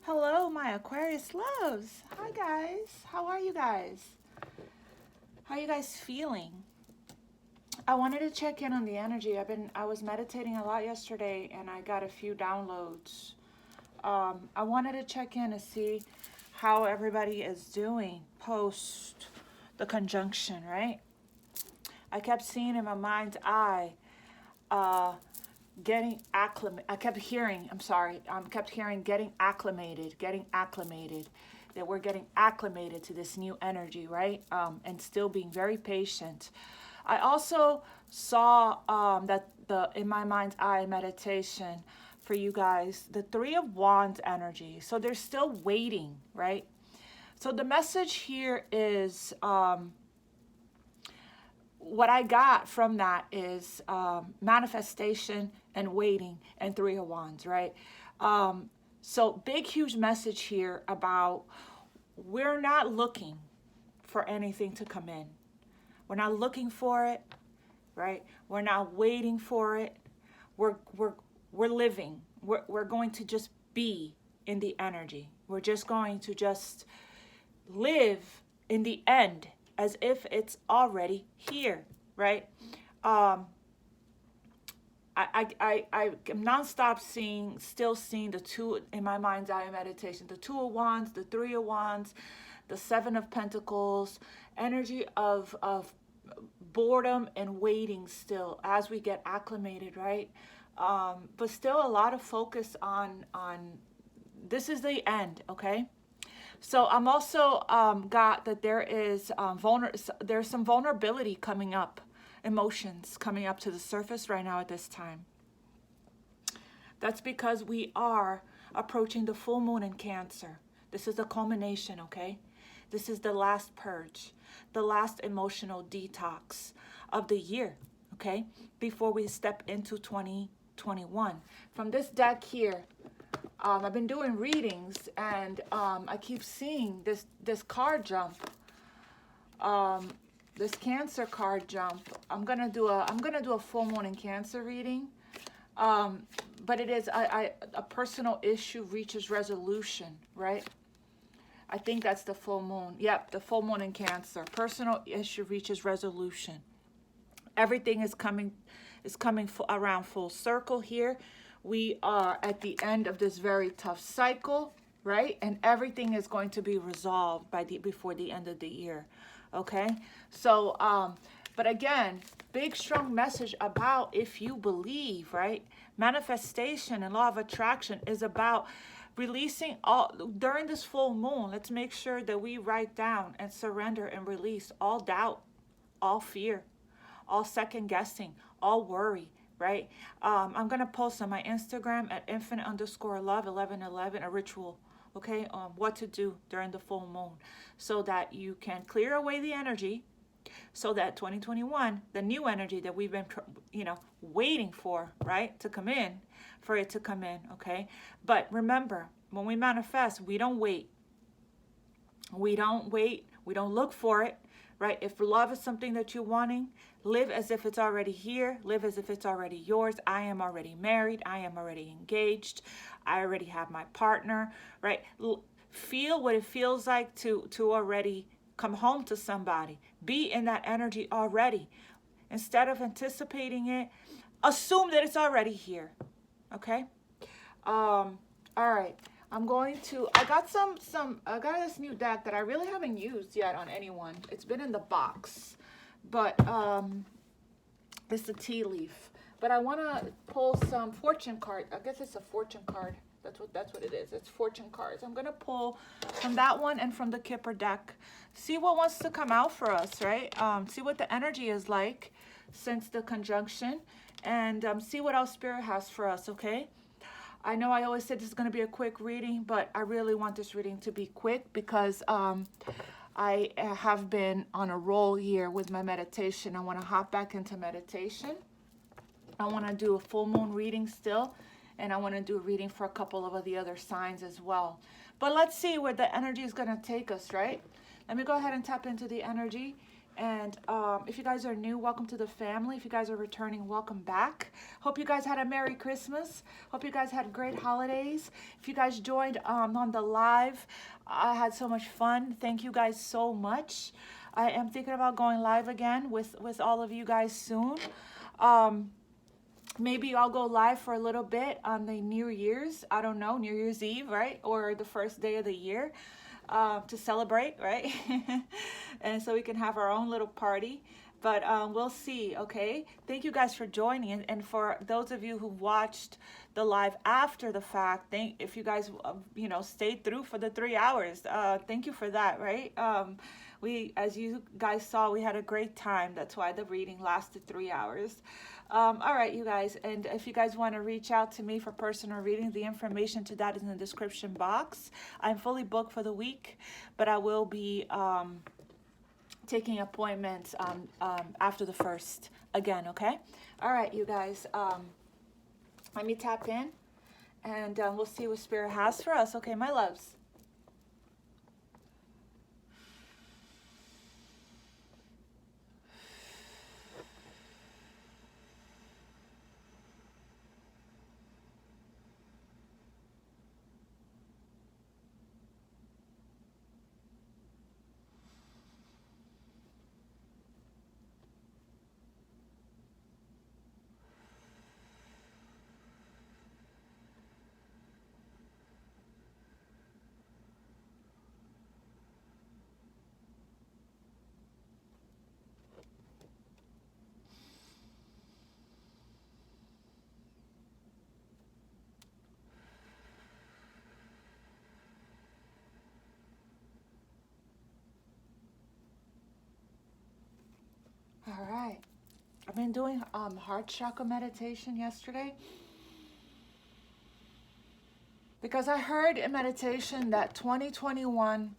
Hello, my Aquarius loves. Hi, guys. How are you guys? How are you guys feeling? I wanted to check in on the energy. I was meditating a lot yesterday, and I got a few downloads. I wanted to check in to see how everybody is doing post the conjunction, right? I kept seeing in my mind's eye, getting acclimated. I kept hearing getting acclimated, that we're getting acclimated to this new energy, right? And still being very patient. I also saw that in my mind's eye meditation for you guys, the Three of Wands energy. So they're still waiting, right? So the message here is, what I got from that is manifestation and waiting and Three of Wands, right? So big, huge message here about we're not looking for anything to come in. We're not looking for it, right? We're not waiting for it. We're living. We're going to just be in the energy. We're just going to just live in the end as if it's already here, right? I am nonstop still seeing the two in my mind's eye meditation, the Two of Wands, the Three of Wands, the Seven of Pentacles, energy of boredom and waiting still as we get acclimated, right? But still a lot of focus on this is the end, okay? So I'm also got that there is there's some vulnerability coming up, emotions coming up to the surface right now at this time. That's because we are approaching the full moon in Cancer. This is the culmination, okay? This is the last purge, the last emotional detox of the year, okay? Before we step into 2021. From this deck here, I've been doing readings, and I keep seeing this card jump, this Cancer card jump. I'm gonna do a full moon in Cancer reading, but it is a personal issue reaches resolution, right? I think that's the full moon. Yep, the full moon in Cancer. Personal issue reaches resolution. Everything is coming around full circle here. We are at the end of this very tough cycle, right? And everything is going to be resolved before the end of the year, okay? So, but again, big strong message about if you believe, right? Manifestation and law of attraction is about releasing all during this full moon. Let's make sure that we write down and surrender and release all doubt, all fear, all second guessing, all worry, right? I'm going to post on my Instagram at infinite_love1111 a ritual, okay, what to do during the full moon so that you can clear away the energy, so that 2021, the new energy that we've been, waiting for, right, to come in, for it to come in, okay? But remember, when we manifest, we don't wait. We don't wait. We don't look for it, right? If love is something that you're wanting, live as if it's already here. Live as if it's already yours. I am already married. I am already engaged. I already have my partner, right? Feel what it feels like to already come home to somebody. Be in that energy already. Instead of anticipating it, assume that it's already here. Okay? All right. I got I got this new deck that I really haven't used yet on anyone. It's been in the box, but it's a tea leaf. But I want to pull some fortune card. I guess it's a fortune card. That's what it is. It's fortune cards. I'm gonna pull from that one and from the Kipper deck. See what wants to come out for us, right? See what the energy is like since the conjunction, and see what else Spirit has for us. Okay. I know I always said this is going to be a quick reading, but I really want this reading to be quick because I have been on a roll here with my meditation. I want to hop back into meditation. I want to do a full moon reading still, and I want to do a reading for a couple of the other signs as well. But let's see where the energy is going to take us, right? Let me go ahead and tap into the energy And if you guys are new, welcome to the family. If you guys are returning, welcome back. Hope you guys had a Merry Christmas. Hope you guys had great holidays. If you guys joined on the live, I had so much fun. Thank you guys so much. I am thinking about going live again with all of you guys soon. Maybe I'll go live for a little bit on the New Year's. I don't know, New Year's Eve, right? Or the first day of the year. To celebrate, right? And so we can have our own little party, but we'll see. Okay, thank you guys for joining, and for those of you who watched the live after the fact, if you guys stayed through for the 3 hours, thank you for that, right? We, as you guys saw, we had a great time. That's why the reading lasted 3 hours. All right, you guys, and if you guys want to reach out to me for personal reading, the information to that is in the description box. I'm fully booked for the week, but I will be taking appointments after the 1st again, okay? All right, you guys, let me tap in, and we'll see what Spirit has for us. Okay, my loves. All right. I've been doing heart chakra meditation yesterday because I heard in meditation that 2021,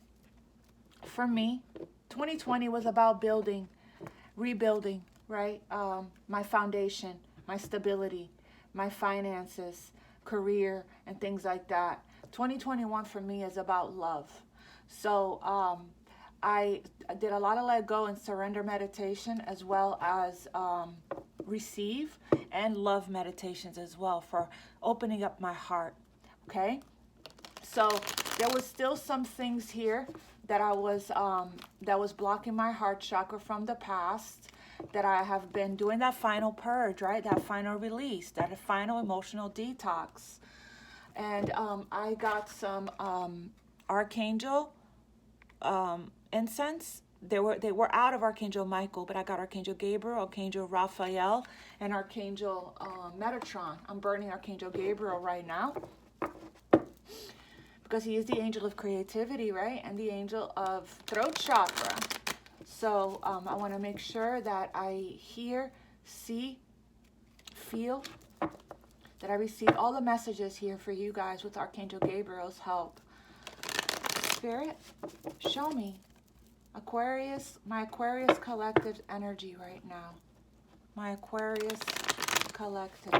for me, 2020 was about building, rebuilding, right? My foundation, my stability, my finances, career, and things like that. 2021 for me is about love. So I did a lot of let go and surrender meditation, as well as receive and love meditations as well, for opening up my heart. Okay, so there was still some things here that I was that was blocking my heart chakra from the past, that I have been doing that final purge, right? That final release, that final emotional detox. And I got some Archangel incense. They were out of Archangel Michael, but I got Archangel Gabriel, Archangel Raphael, and Archangel Metatron. I'm burning Archangel Gabriel right now because he is the angel of creativity, right? And the angel of throat chakra. So I want to make sure that I hear, see, feel, that I receive all the messages here for you guys with Archangel Gabriel's help. Spirit, show me Aquarius, my Aquarius collective energy right now. My Aquarius collective.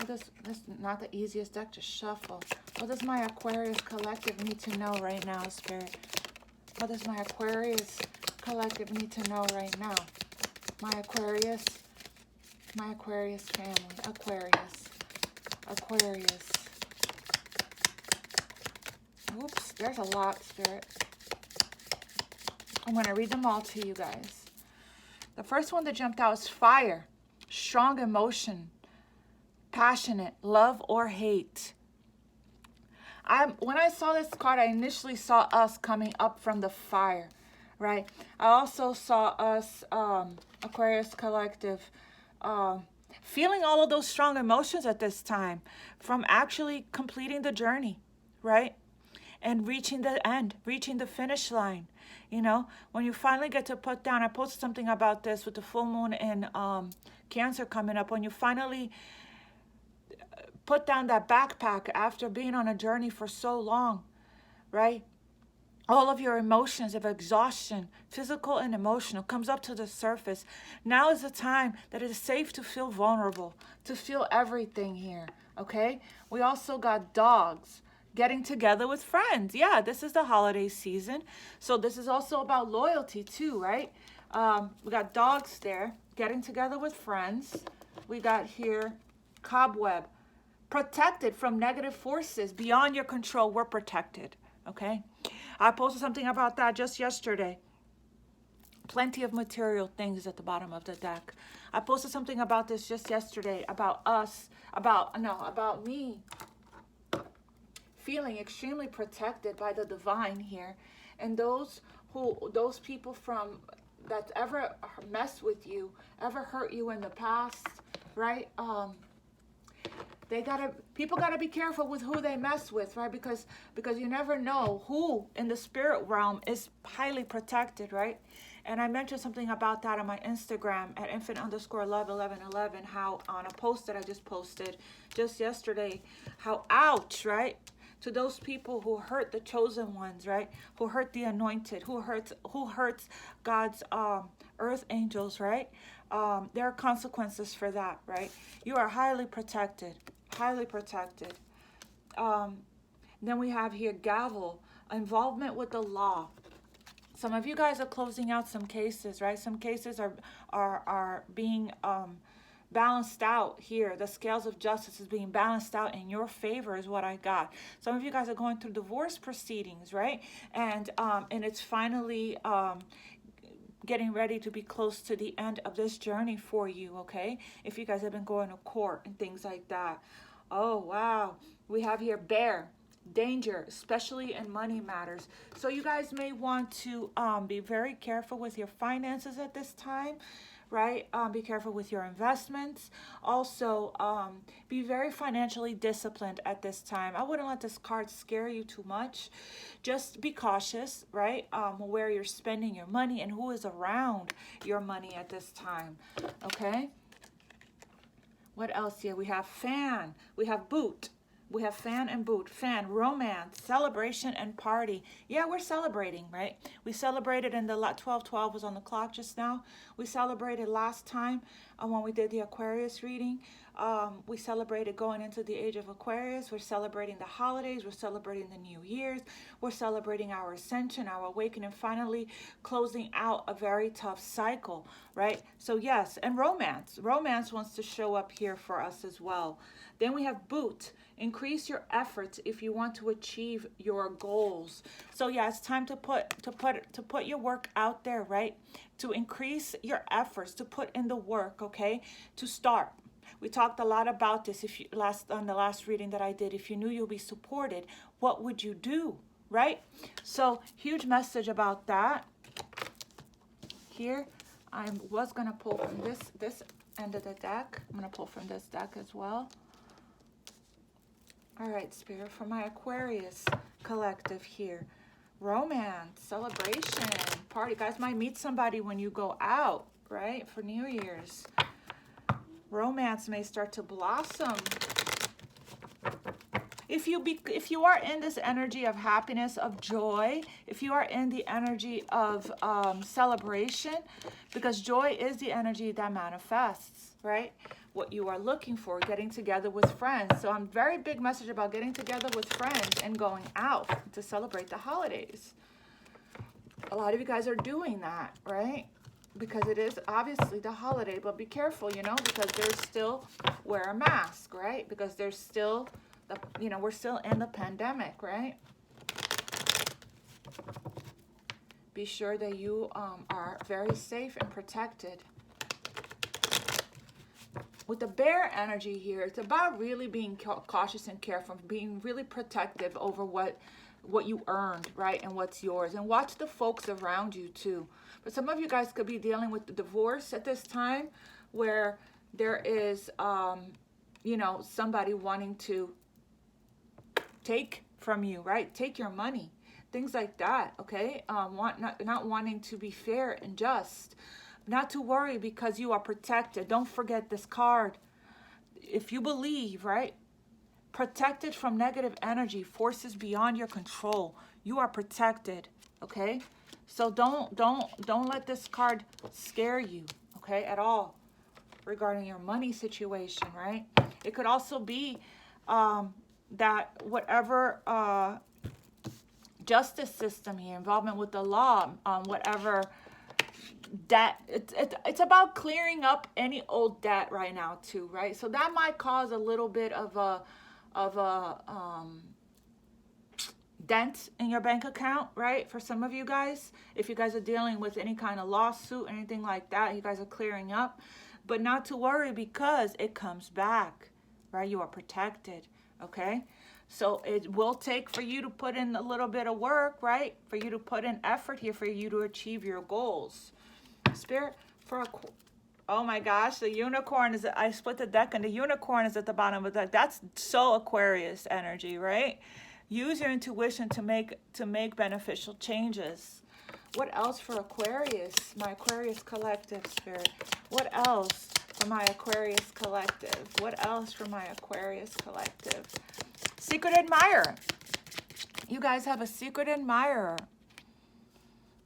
This is not the easiest deck to shuffle. What does my Aquarius collective need to know right now, Spirit? What does my Aquarius collective need to know right now? My Aquarius family, Aquarius. Oops, there's a lot, Spirit. I'm going to read them all to you guys. The first one that jumped out is fire, strong emotion, passionate, love or hate. When I saw this card, I initially saw us coming up from the fire, right? I also saw us, Aquarius collective, feeling all of those strong emotions at this time, from actually completing the journey, right? And reaching the end, reaching the finish line. You know, when you finally get to put down, I posted something about this with the full moon in Cancer coming up, when you finally put down that backpack after being on a journey for so long, right? All of your emotions of exhaustion, physical and emotional, comes up to the surface. Now is the time that it is safe to feel vulnerable, to feel everything here, okay? We also got dogs, getting together with friends. Yeah, this is the holiday season, so this is also about loyalty too, right? We got dogs there, getting together with friends. We got here cobweb, protected from negative forces beyond your control. We're protected, okay? I posted something about that just yesterday. Plenty of material things at the bottom of the deck. I posted something about this just yesterday, about us, about me feeling extremely protected by the divine here. And those people from that ever messed with you, ever hurt you in the past, right? People gotta be careful with who they mess with, right? Because you never know who in the spirit realm is highly protected, right? And I mentioned something about that on my Instagram at infinite_love1111, how on a post that I just posted just yesterday, how ouch, right? To those people who hurt the chosen ones, right? Who hurt the anointed, who hurts God's earth angels, right? There are consequences for that, right? You are highly protected, highly protected. Then we have here gavel, involvement with the law. Some of you guys are closing out some cases, right? Some cases are being balanced out here. The scales of justice is being balanced out in your favor is what I got. Some of you guys are going through divorce proceedings, right? And it's finally getting ready to be close to the end of this journey for you, okay? If you guys have been going to court and things like that. Oh, wow. We have here bear. Danger, especially in money matters. So you guys may want to be very careful with your finances at this time, right? Be careful with your investments. Also, be very financially disciplined at this time. I wouldn't let this card scare you too much. Just be cautious, right? Where you're spending your money and who is around your money at this time, okay? What else here? We have fan. We have boot. We have fan and boot. Fan, romance, celebration, and party. Yeah, we're celebrating, right? We celebrated in the 12:12 was on the clock just now. We celebrated last time when we did the Aquarius reading. We celebrated going into the age of Aquarius. We're celebrating the holidays. We're celebrating the New Year's. We're celebrating our ascension, our awakening, finally closing out a very tough cycle, right? So yes, and romance. Romance wants to show up here for us as well. Then we have boot. Increase your efforts if you want to achieve your goals. So yeah, it's time to put your work out there, right? To increase your efforts, to put in the work, okay? To start. We talked a lot about this on the last reading that I did. If you knew you'll be supported, what would you do, right? So huge message about that. Here, I was gonna pull from this end of the deck. I'm gonna pull from this deck as well. All right, Spirit, for my Aquarius collective here. Romance, celebration, party. You guys might meet somebody when you go out, right, for New Year's. Romance may start to blossom. If you are in this energy of happiness, of joy, if you are in the energy of celebration, because joy is the energy that manifests, right? What you are looking for, getting together with friends. So I'm very big message about getting together with friends and going out to celebrate the holidays. A lot of you guys are doing that, right? Because it is obviously the holiday, but be careful, you know, because there's still wear a mask, right? Because there's still, we're still in the pandemic, right? Be sure that you are very safe and protected. With the bear energy here, it's about really being cautious and careful, being really protective over what you earned, right, and what's yours. And watch the folks around you too. But some of you guys could be dealing with the divorce at this time, where there is, somebody wanting to take from you, right? Take your money, things like that. Okay, not wanting to be fair and just. Not to worry, because you are protected. Don't forget this card. If you believe, right? Protected from negative energy, forces beyond your control. You are protected, okay? So don't let this card scare you, okay, at all, regarding your money situation, right? It could also be that whatever justice system here, involvement with the law, whatever debt, it's about clearing up any old debt right now too, right? So that might cause a little bit of a dent in your bank account, right? For some of you guys, if you guys are dealing with any kind of lawsuit, anything like that, you guys are clearing up. But not to worry, because it comes back, right? You are protected, okay? So it will take for you to put in a little bit of work, right? For you to put in effort here, for you to achieve your goals. Spirit, for a... Oh my gosh, the unicorn is... I split the deck and the unicorn is at the bottom of the deck. That's so Aquarius energy, right? Use your intuition to make beneficial changes. What else for Aquarius? My Aquarius collective, Spirit. What else for my Aquarius collective? What else for my Aquarius collective? Secret admirer. You guys have a secret admirer.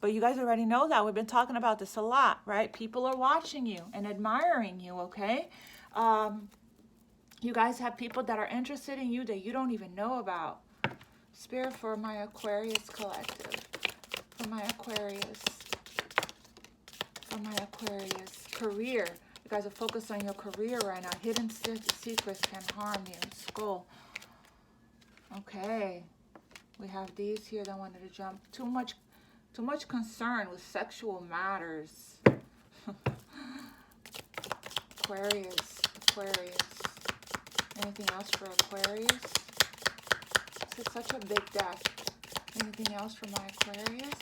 But you guys already know that. We've been talking about this a lot, right? People are watching you and admiring you, okay? You guys have people that are interested in you that you don't even know about. Spirit, for my Aquarius collective. For my Aquarius. For my Aquarius. Career. You guys are focused on your career right now. Hidden secrets can harm you. Skull. Okay. We have these here that wanted to jump. Too much concern with sexual matters. Aquarius. Aquarius. Anything else for Aquarius? This is such a big deck. Anything else for my Aquarius?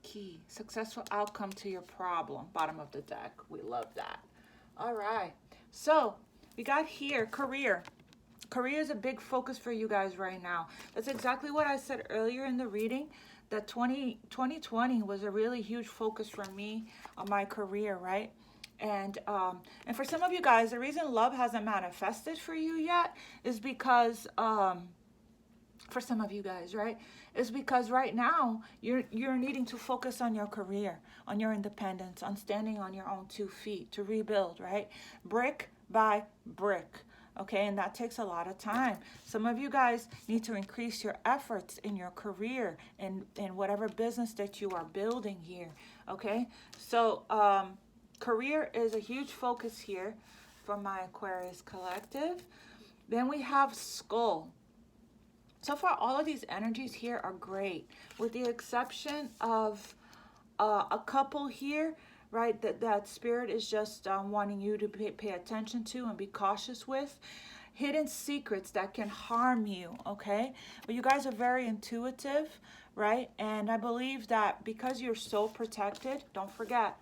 Key. Successful outcome to your problem. Bottom of the deck. We love that. All right. So we got here career. Career is a big focus for you guys right now. That's exactly what I said earlier in the reading. That 2020 was a really huge focus for me on my career, right? And for some of you guys, the reason love hasn't manifested for you yet is because, for some of you guys, right, is because right now you're needing to focus on your career, on your independence, on standing on your own 2 feet to rebuild, right? Brick by brick. Okay, and that takes a lot of time. Some of you guys need to increase your efforts in your career and in whatever business that you are building here. Okay, so career is a huge focus here for my Aquarius collective. Then we have skull. So far, all of these energies here are great, with the exception of a couple here, right? That spirit is just wanting you to pay attention to and be cautious with. Hidden secrets that can harm you, okay? But you guys are very intuitive, right? And I believe that because you're so protected, don't forget,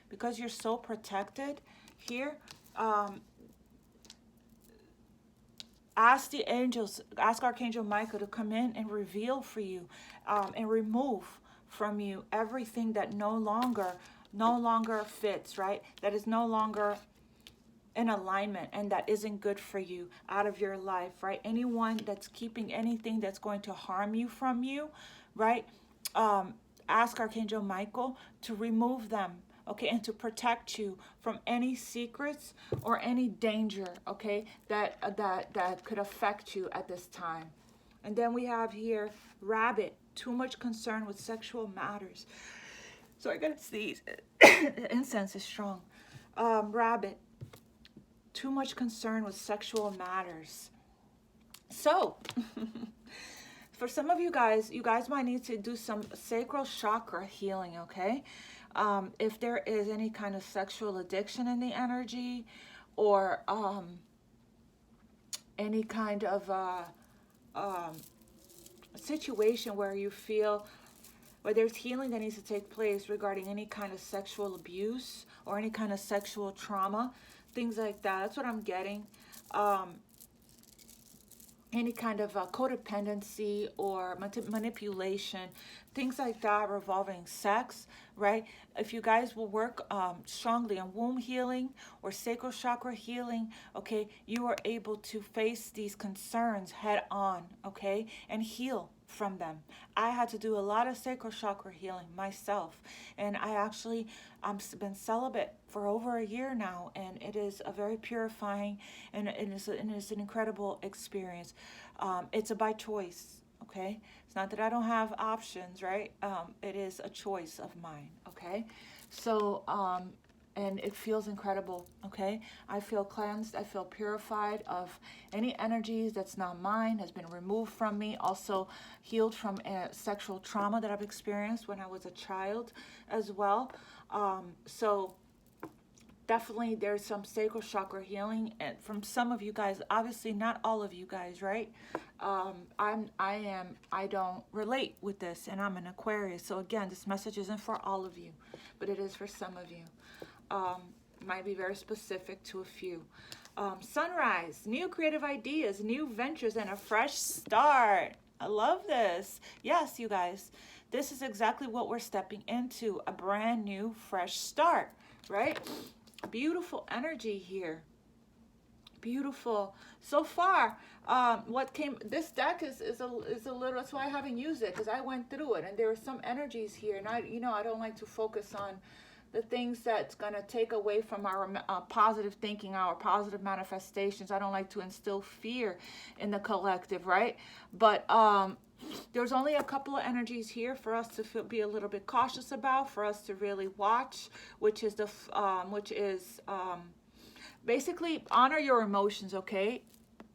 because you're so protected here, ask the angels, ask Archangel Michael to come in and reveal for you and remove from you everything that no longer fits, right? That is no longer in alignment and that isn't good for you out of your life, right? Anyone that's keeping anything that's going to harm you from you, right? Ask Archangel Michael to remove them, okay, and to protect you from any secrets or any danger, okay, that could affect you at this time. And then we have here rabbit, too much concern with sexual matters. So I gotta sneeze. The incense is strong. Rabbit, too much concern with sexual matters. So for some of you guys might need to do some sacral chakra healing, okay? If there is any kind of sexual addiction in the energy, or any kind of situation where you feel, where there's healing that needs to take place regarding any kind of sexual abuse or any kind of sexual trauma, things like that. That's what I'm getting. Any kind of codependency or manipulation, things like that revolving sex, right? If you guys will work strongly on womb healing or sacral chakra healing, okay, you are able to face these concerns head on, okay, and heal from them. I had to do a lot of sacral chakra healing myself, and I've been celibate for over a year now, and it is a very purifying, and it is an incredible experience. It's a by choice, okay? It's not that I don't have options, right? It is a choice of mine, okay? So, and it feels incredible, okay? I feel cleansed, I feel purified of any energies that's not mine, has been removed from me, also healed from sexual trauma that I've experienced when I was a child as well. So definitely there's some sacral chakra healing, and from some of you guys, obviously not all of you guys, right? I don't relate with this, and I'm an Aquarius. So again, this message isn't for all of you, but it is for some of you. Might be very specific to a few. Sunrise, new creative ideas, new ventures, and a fresh start. I love this. Yes, you guys, this is exactly what we're stepping into, a brand new, fresh start, right? Beautiful energy here. Beautiful. So far, this deck is a little, that's why I haven't used it, because I went through it, and there are some energies here, and I don't like to focus on the things that's going to take away from our positive thinking, our positive manifestations. I don't like to instill fear in the collective, right? But there's only a couple of energies here for us to be a little bit cautious about, for us to really watch, which is basically honor your emotions, okay?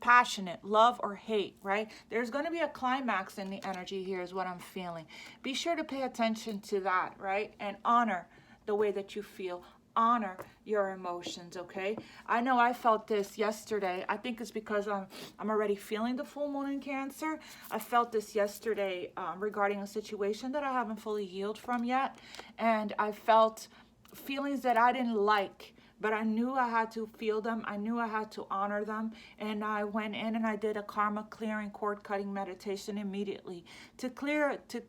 Passionate, love or hate, right? There's going to be a climax in the energy here is what I'm feeling. Be sure to pay attention to that, right? And honor the way that you feel. Honor your emotions, okay? I know I felt this yesterday. I think it's because I'm already feeling the full moon in Cancer. I felt this yesterday regarding a situation that I haven't fully healed from yet. And I felt feelings that I didn't like, but I knew I had to feel them. I knew I had to honor them. And I went in and I did a karma clearing, cord cutting meditation immediately to clear, to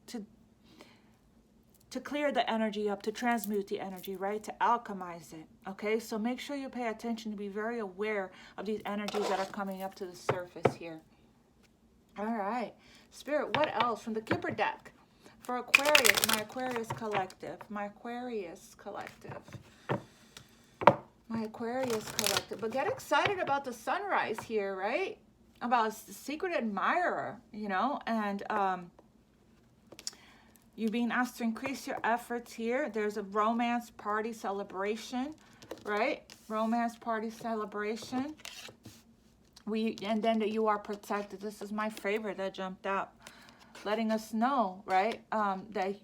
clear the energy up, to transmute the energy, right? To alchemize it, okay? So make sure you pay attention, to be very aware of these energies that are coming up to the surface here. All right. Spirit, what else from the Kipper deck? For Aquarius, my Aquarius collective. My Aquarius collective. My Aquarius collective. But get excited about the sunrise here, right? About the secret admirer, and you're being asked to increase your efforts here. There's a romance party celebration, right? Romance party celebration. And then that you are protected. This is my favorite that jumped out. Letting us know, right? That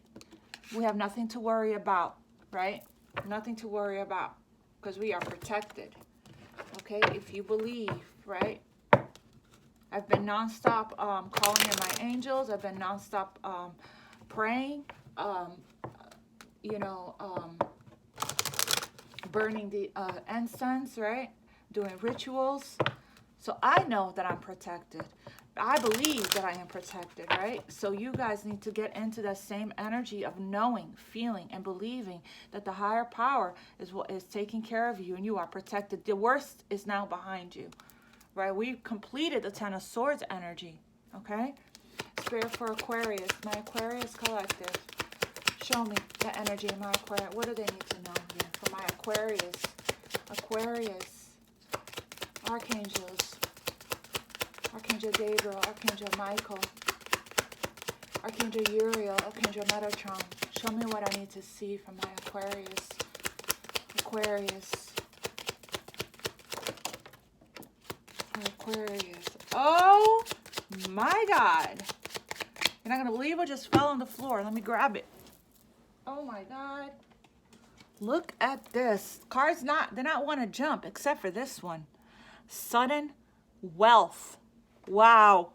we have nothing to worry about, right? Nothing to worry about, because we are protected. Okay, if you believe, right? I've been nonstop calling in my angels. I've been nonstop praying, burning the incense, right? Doing rituals. So I know that I'm protected. I believe that I am protected, right? So you guys need to get into that same energy of knowing, feeling, and believing that the higher power is what is taking care of you and you are protected. The worst is now behind you, right? We've completed the Ten of Swords energy, okay? Spirit for Aquarius, my Aquarius collective. Show me the energy of my Aquarius. What do they need to know here for my Aquarius? Aquarius, archangels, Archangel Gabriel, Archangel Michael, Archangel Uriel, Archangel Metatron. Show me what I need to see from my Aquarius. Aquarius. Aquarius. Oh my God. You're not going to believe what just fell on the floor. Let me grab it. Oh my God. Look at this. Cards they're not want to jump except for this one. Sudden wealth. Wow.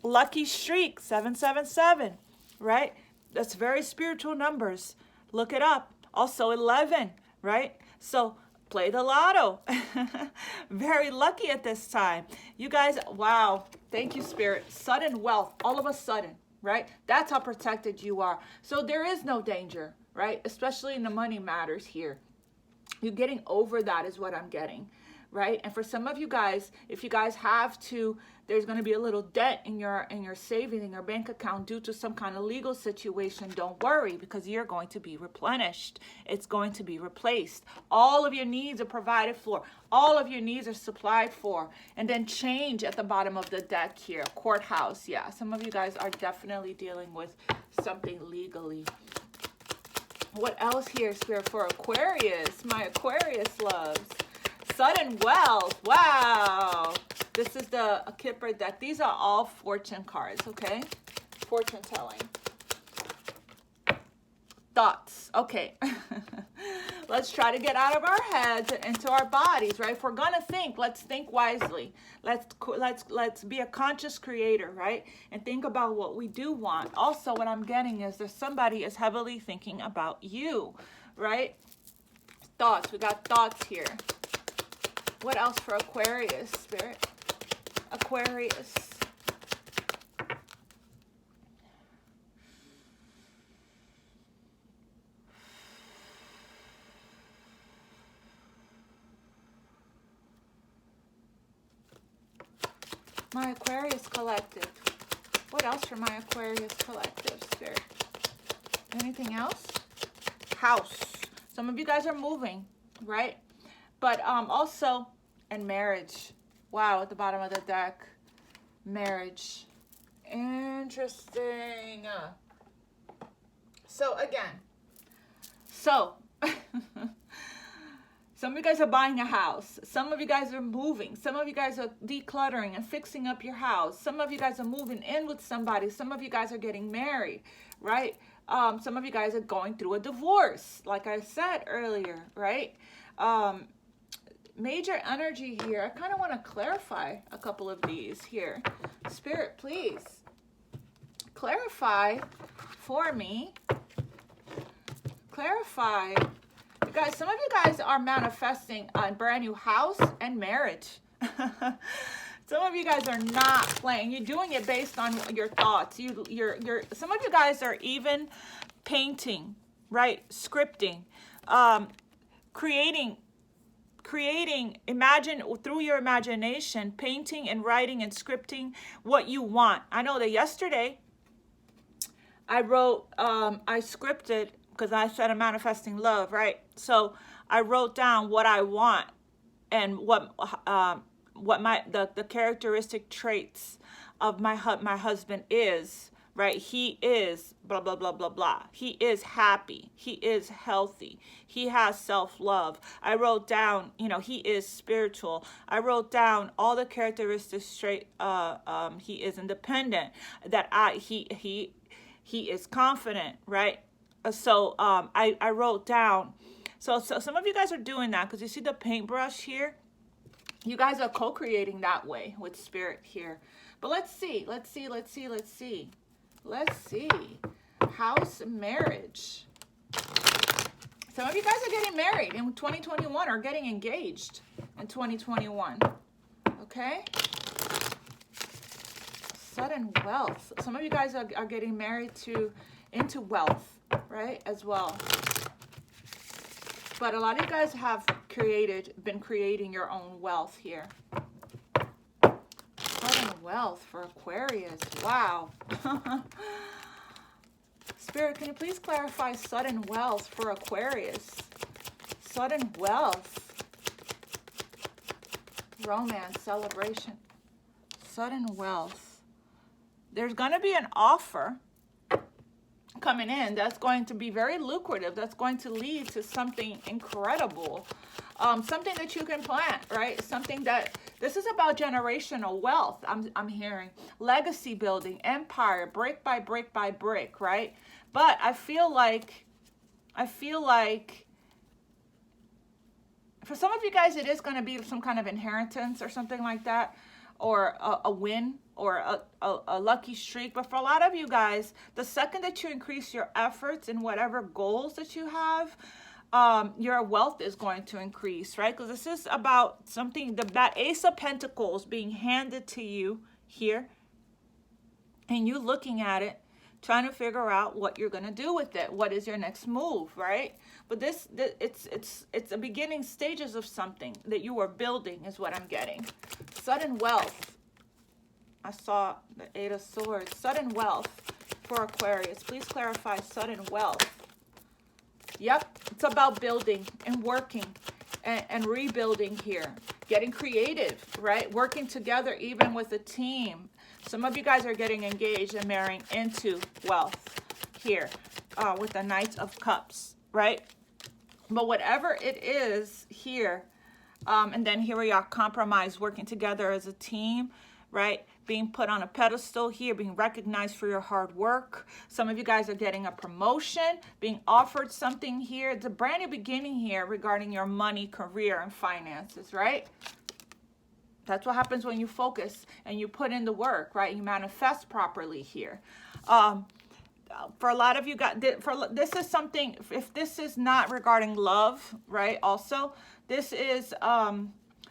Lucky streak, 777, right? That's very spiritual numbers. Look it up. Also 11, right? So play the lotto. Very lucky at this time. You guys, wow. Thank you, Spirit. Sudden wealth, all of a sudden, right? That's how protected you are. So there is no danger, right? Especially in the money matters here. You're getting over that is what I'm getting. right? And for some of you guys, if you guys have to, there's going to be a little debt in your savings, in your bank account due to some kind of legal situation. Don't worry, because you're going to be replenished. It's going to be replaced. All of your needs are provided for. All of your needs are supplied for. And then change at the bottom of the deck here. Courthouse. Yeah, some of you guys are definitely dealing with something legally. What else here, Spirit, for Aquarius? My Aquarius loves. Sudden wealth. Wow. This is the Kipper deck. These are all fortune cards, okay? Fortune telling. Thoughts. Okay. Let's try to get out of our heads and into our bodies, right? If we're gonna think, let's think wisely. Let's be a conscious creator, right? And think about what we do want. Also, what I'm getting is that somebody is heavily thinking about you, right? Thoughts. We got thoughts here. What else for Aquarius, Spirit? Aquarius. My Aquarius collective. What else for my Aquarius collective, Spirit? Anything else? House. Some of you guys are moving, right? But also, and marriage. Wow, at the bottom of the deck. Marriage. Interesting. So again, some of you guys are buying a house. Some of you guys are moving. Some of you guys are decluttering and fixing up your house. Some of you guys are moving in with somebody. Some of you guys are getting married, right? Some of you guys are going through a divorce, like I said earlier, right? Major energy here. I kind of want to clarify a couple of these here. Spirit, please clarify for me. Clarify. You guys, some of you guys are manifesting a brand new house and marriage. Some of you guys are not playing. You're doing it based on your thoughts. Some of you guys are even painting, right? Scripting, creating, imagine through your imagination, painting and writing and scripting what you want. I know that yesterday I wrote, I scripted, because I said I'm manifesting love, right? So I wrote down what I want and what the characteristic traits of my husband is, right? He is blah, blah, blah, blah, blah. He is happy. He is healthy. He has self-love. I wrote down, he is spiritual. I wrote down all the characteristics trait. He is independent, that he is confident, right? So I wrote down. So some of you guys are doing that because you see the paintbrush here. You guys are co-creating that way with Spirit here. But let's see. House marriage. Some of you guys are getting married in 2021 or getting engaged in 2021. Okay? Sudden wealth. Some of you guys are getting married into wealth, right, as well. But a lot of you guys have been creating your own wealth here. Sudden wealth for Aquarius. Wow. Spirit, can you please clarify sudden wealth for Aquarius? Sudden wealth. Romance, celebration. Sudden wealth. There's going to be an offer coming in that's going to be very lucrative, that's going to lead to something incredible, something that you can plant, right? Something that, this is about generational wealth. I'm hearing legacy building, empire, brick by brick by brick, right? But I feel like for some of you guys it is going to be some kind of inheritance or something like that, or a win, or a lucky streak. But for a lot of you guys, the second that you increase your efforts in whatever goals that you have, your wealth is going to increase, right? Because this is about something, that Ace of Pentacles being handed to you here, and you looking at it, trying to figure out what you're going to do with it. What is your next move, right? But it's the beginning stages of something that you are building is what I'm getting. Sudden wealth. I saw the Eight of Swords. Sudden wealth for Aquarius. Please clarify sudden wealth. Yep, it's about building and working and rebuilding here. Getting creative, right? Working together even with a team. Some of you guys are getting engaged and marrying into wealth here with the Knight of Cups, right? But whatever it is here, and then here we are, compromise, working together as a team, right? Being put on a pedestal here, being recognized for your hard work. Some of you guys are getting a promotion, being offered something here. It's a brand new beginning here regarding your money, career, and finances, right? That's what happens when you focus and you put in the work, right? You manifest properly here. For a lot of you guys, this is something, if this is not regarding love, right? Also, this is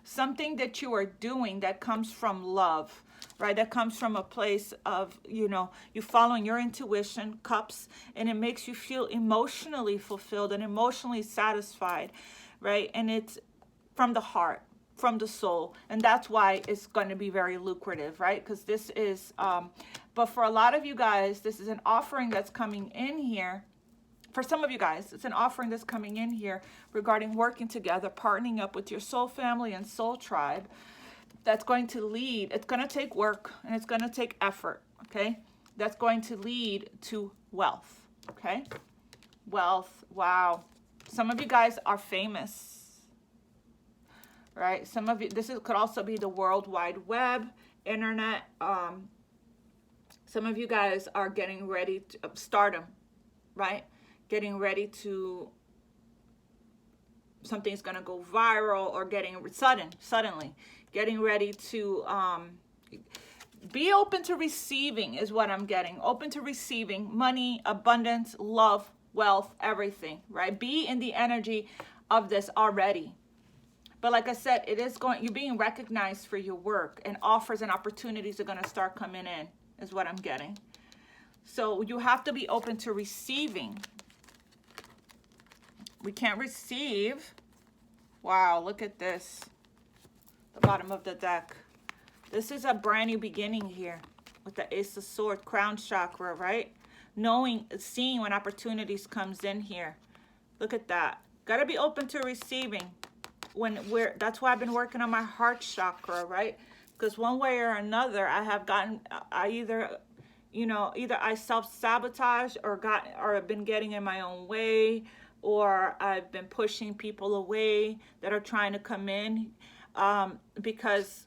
something that you are doing that comes from love, right? That comes from a place of, you know, you following your intuition, cups, and it makes you feel emotionally fulfilled and emotionally satisfied, right? And it's from the heart, from the soul, and that's why it's going to be very lucrative, right? Because this is but for a lot of you guys, this is an offering that's coming in here. For some of you guys, it's an offering that's coming in here regarding working together, partnering up with your soul family and soul tribe. That's going to lead, it's going to take work and it's going to take effort, okay? That's going to lead to wealth, okay? Wealth, wow. Some of you guys are famous, right? Some of you, could also be the World Wide Web, internet. Some of you guys are getting ready to stardom, right? Getting ready to, something's going to go viral or getting suddenly getting ready to be open to receiving is what I'm getting. Open to receiving money, abundance, love, wealth, everything, right? Be in the energy of this already. But like I said, you're being recognized for your work, and offers and opportunities are going to start coming in is what I'm getting. So you have to be open to receiving. We can't receive. Wow, look at this. The bottom of the deck. This is a brand new beginning here with the Ace of Swords, crown chakra, right? Seeing when opportunities comes in here. Look at that. Got to be open to receiving. That's why I've been working on my heart chakra, right? Because one way or another, either I self-sabotage or have been getting in my own way, or I've been pushing people away that are trying to come in, because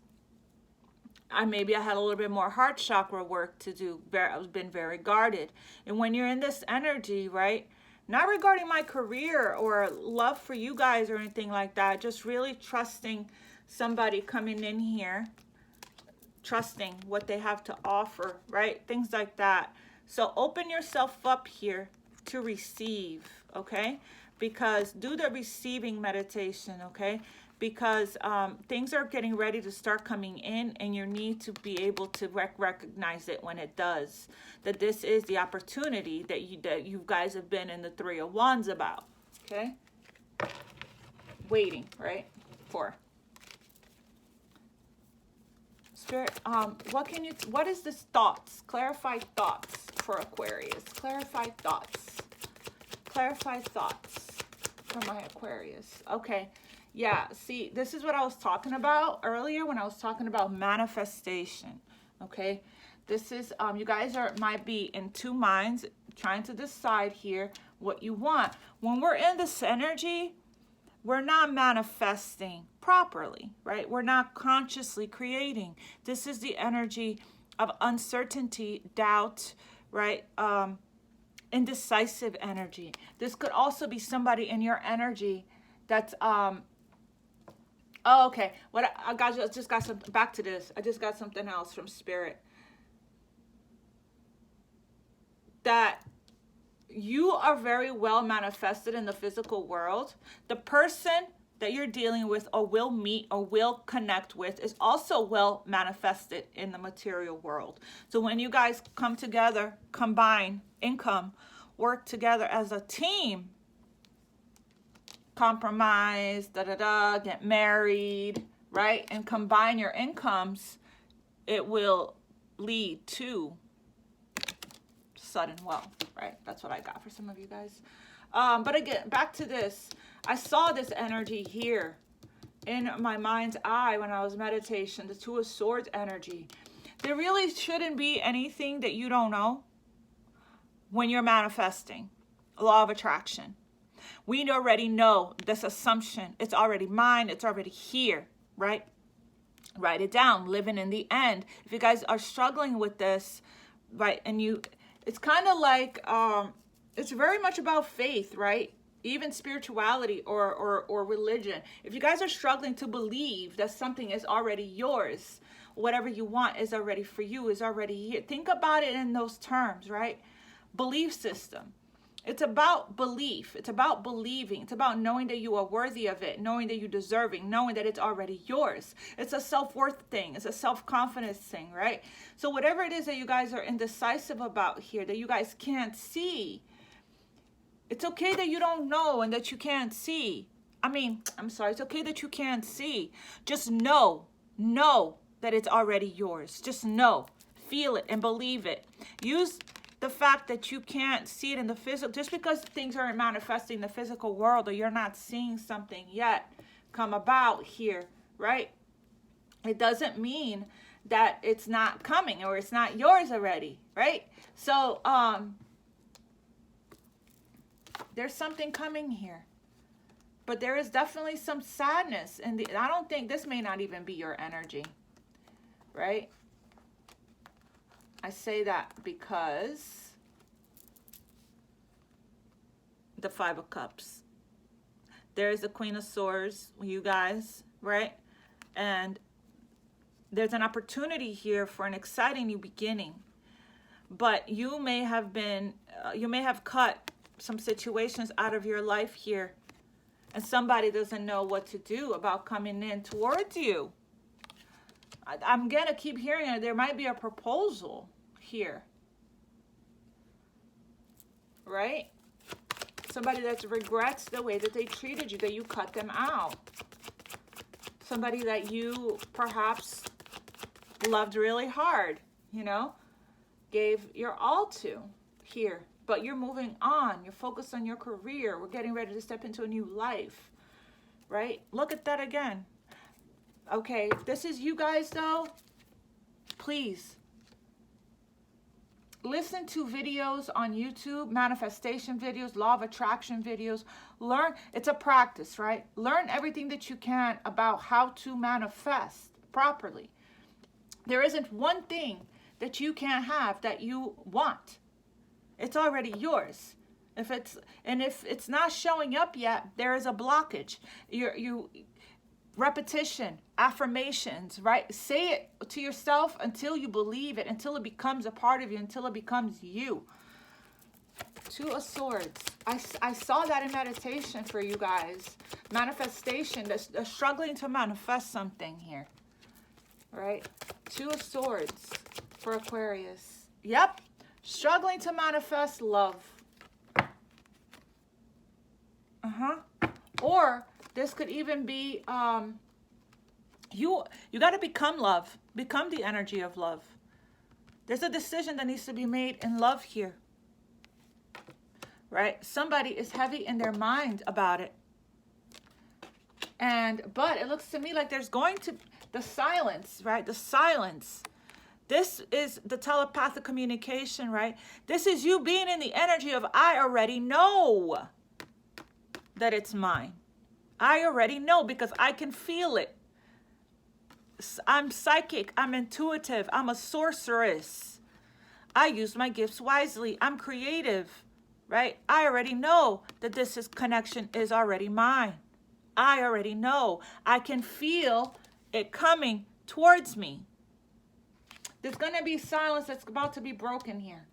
maybe I had a little bit more heart chakra work to do. I've been very guarded. And when you're in this energy, right, not regarding my career or love for you guys or anything like that, just really trusting somebody coming in here, trusting what they have to offer, right? Things like that. So open yourself up here to receive, okay? Because do the receiving meditation, okay? Because things are getting ready to start coming in, and you need to be able to recognize it when it does. That this is the opportunity that you guys have been in the Three of Wands about, okay? Waiting, right? For. Spirit, what is this thoughts? Clarify thoughts for Aquarius. Clarify thoughts. Clarify thoughts for my Aquarius. Okay. Yeah, see, this is what I was talking about earlier when I was talking about manifestation, okay? This is, you guys might be in two minds trying to decide here what you want. When we're in this energy, we're not manifesting properly, right? We're not consciously creating. This is the energy of uncertainty, doubt, right? Indecisive energy. This could also be somebody in your energy that's, oh, okay. What I just got some, back to this. I just got something else from Spirit. That you are very well manifested in the physical world. The person that you're dealing with or will meet or will connect with is also well manifested in the material world. So when you guys come together, combine income, work together as a team, compromise, get married, right? And combine your incomes, it will lead to sudden wealth, right? That's what I got for some of you guys. But again, back to this. I saw this energy here in my mind's eye when I was meditating, the Two of Swords energy. There really shouldn't be anything that you don't know when you're manifesting. Law of attraction. We already know this assumption. It's already mine. It's already here, right? Write it down. Living in the end. If you guys are struggling with this, right, and it's kind of like, it's very much about faith, right? Even spirituality or religion. If you guys are struggling to believe that something is already yours, whatever you want is already for you, is already here. Think about it in those terms, right? Belief system. It's about belief. It's about believing. It's about knowing that you are worthy of it, knowing that you're deserving, knowing that it's already yours. It's a self-worth thing. It's a self-confidence thing, right? So whatever it is that you guys are indecisive about here, that you guys can't see, it's okay that you don't know and that you can't see. It's okay that you can't see. Just know that it's already yours. Just know, feel it and believe it. Use the fact that you can't see it in the physical, just because things aren't manifesting in the physical world or you're not seeing something yet come about here, right? It doesn't mean that it's not coming or it's not yours already, right? So, there's something coming here, but there is definitely some sadness, and I don't think this may not even be your energy, right? I say that because the Five of Cups. There's the Queen of Swords, you guys, right? And there's an opportunity here for an exciting new beginning, but you may have cut some situations out of your life here, and somebody doesn't know what to do about coming in towards you. I'm gonna keep hearing it. There might be a proposal here, right? Somebody that regrets the way that they treated you, that you cut them out. Somebody that you perhaps loved really hard, gave your all to here. But you're moving on. You're focused on your career. We're getting ready to step into a new life, right? Look at that again. Okay, if this is you guys, though, please listen to videos on YouTube, manifestation videos, law of attraction videos. Learn. It's a practice, right? Learn everything that you can about how to manifest properly. There isn't one thing that you can't have that you want. It's already yours. If it's not showing up yet, there is a blockage. Repetition, affirmations, right? Say it to yourself until you believe it, until it becomes a part of you, until it becomes you. Two of Swords. I saw that in meditation for you guys. Manifestation. They're struggling to manifest something here, right? Two of Swords for Aquarius. Yep. Struggling to manifest love. Or this could even be you got to become love. Become the energy of love. There's a decision that needs to be made in love here. Right? Somebody is heavy in their mind about it. But it looks to me like there's going to the silence, right? The silence. This is the telepathic communication, right? This is you being in the energy of, I already know that it's mine. I already know because I can feel it. I'm psychic. I'm intuitive. I'm a sorceress. I use my gifts wisely. I'm creative, right? I already know that connection is already mine. I already know. I can feel it coming towards me. There's going to be silence that's about to be broken here.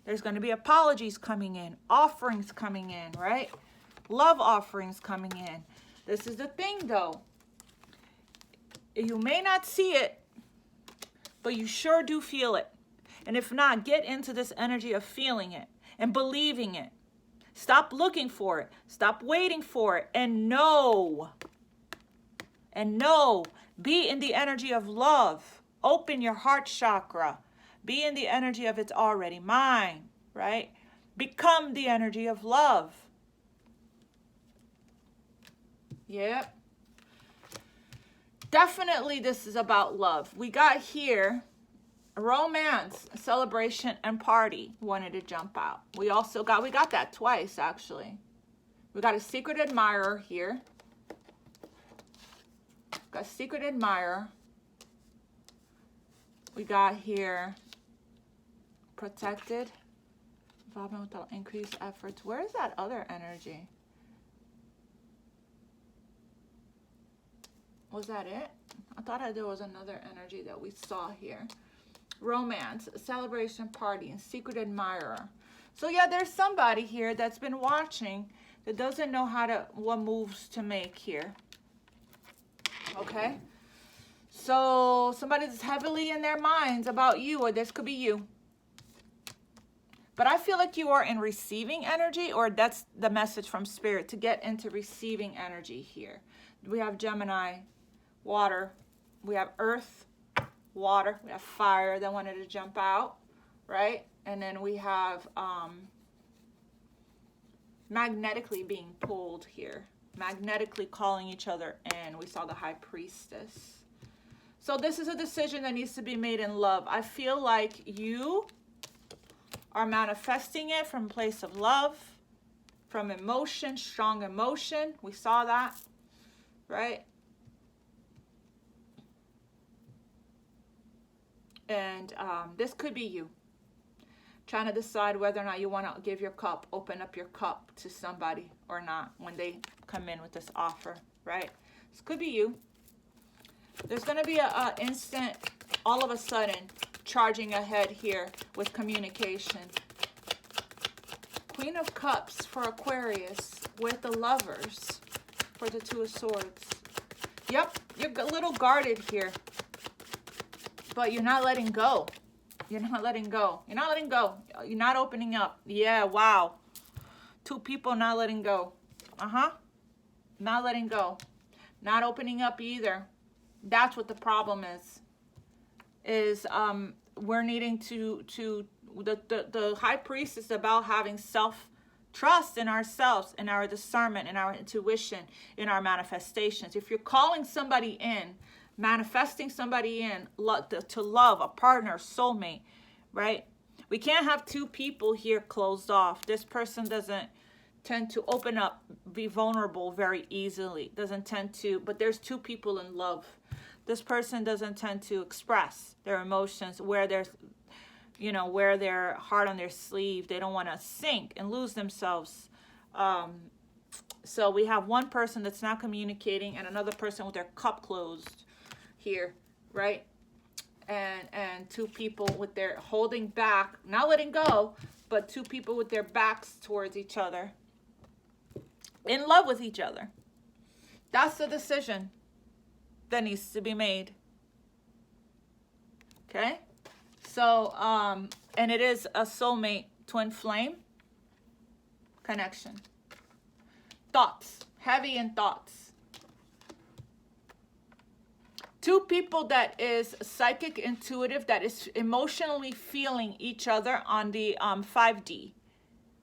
There's going to be apologies coming in, offerings coming in, right? Love offerings coming in. This is the thing though. You may not see it, but you sure do feel it. And if not, get into this energy of feeling it and believing it. Stop looking for it. Stop waiting for it. And know. And know. Be in the energy of love. Open your heart chakra. Be in the energy of it's already mine, right? Become the energy of love. Yep. Definitely this is about love. We got here romance, celebration, and party wanted to jump out. We got that twice actually. We got a secret admirer here. Got secret admirer. We got here protected, involvement without increased efforts. Where is that other energy? Was that it? I thought there was another energy that we saw here. Romance, celebration, party, and secret admirer. So yeah, there's somebody here that's been watching that doesn't know what moves to make here. Okay? So somebody's heavily in their minds about you, or this could be you. But I feel like you are in receiving energy, or that's the message from Spirit, to get into receiving energy here. We have Gemini, water. We have earth, water. We have fire that wanted to jump out, right? And then we have magnetically being pulled here. Magnetically calling each other in. We saw the High Priestess. So this is a decision that needs to be made in love. I feel like you are manifesting it from a place of love, from emotion, strong emotion. We saw that, right? And this could be you trying to decide whether or not you want to give your cup, open up your cup to somebody or not when they come in with this offer, right? This could be you. There's going to be a instant, all of a sudden, charging ahead here with communication. Queen of Cups for Aquarius with the Lovers for the Two of Swords. Yep, you're a little guarded here, but you're not letting go. You're not letting go. You're not letting go. You're not opening up. Yeah, wow. Two people not letting go. Not letting go. Not opening up either. That's what the problem is we're needing to the High Priest is about having self-trust in ourselves, in our discernment, in our intuition, in our manifestations. If you're calling somebody in, manifesting somebody in to love, a partner, soulmate, right? We can't have two people here closed off. This person doesn't tend to open up, be vulnerable very easily. Doesn't tend to, but there's two people in love. This person doesn't tend to express their emotions, wear their heart on their sleeve. They don't want to sink and lose themselves. So we have one person that's not communicating and another person with their cup closed here, right? And two people with their holding back, not letting go, but two people with their backs towards each other, in love with each other. That's the decision that needs to be made. Okay? So, and it is a soulmate twin flame connection. Thoughts, heavy in thoughts. Two people that is psychic, intuitive, that is emotionally feeling each other on the 5D,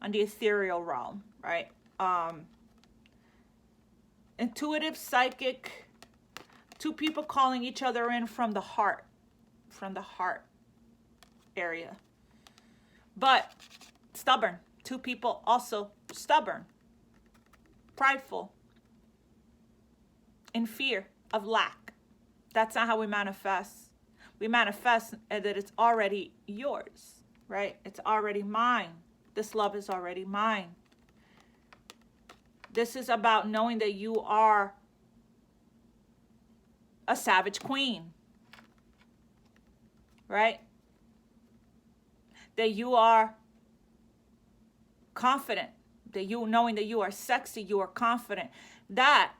on the ethereal realm, right? Intuitive, psychic, two people calling each other in from the heart area. But stubborn. Two people also stubborn, prideful, in fear of lack. That's not how we manifest. We manifest that it's already yours, right? It's already mine. This love is already mine. This is about knowing that you are a savage queen, right? That you are confident, that you knowing that you are sexy, you are confident. That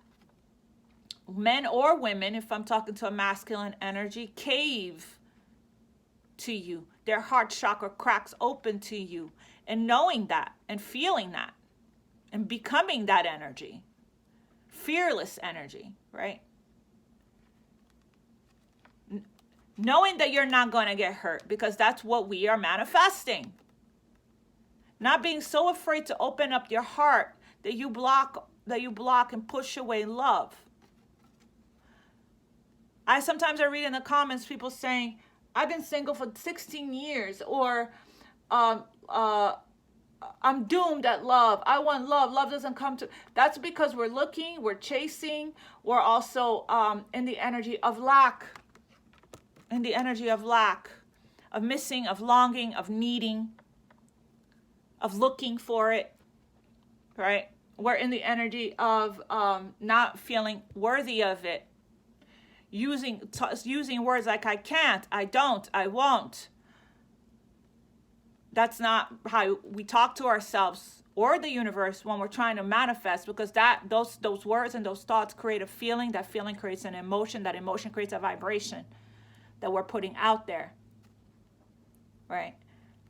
men or women, if I'm talking to a masculine energy, cave to you. Their heart chakra cracks open to you. And knowing that and feeling that and becoming that energy, fearless energy, right? Knowing that you're not going to get hurt, because that's what we are manifesting. Not being so afraid to open up your heart that you block and push away love. Sometimes I read in the comments people saying, I've been single for 16 years, or I'm doomed at love. I want love. Love doesn't come to. That's because we're looking, we're chasing, we're also in the energy of lack. In the energy of lack, of missing, of longing, of needing, of looking for it, right? We're in the energy of not feeling worthy of it. Using words like I can't, I don't, I won't. That's not how we talk to ourselves or the universe when we're trying to manifest, because those words and those thoughts create a feeling. That feeling creates an emotion. That emotion creates a vibration that we're putting out there, right?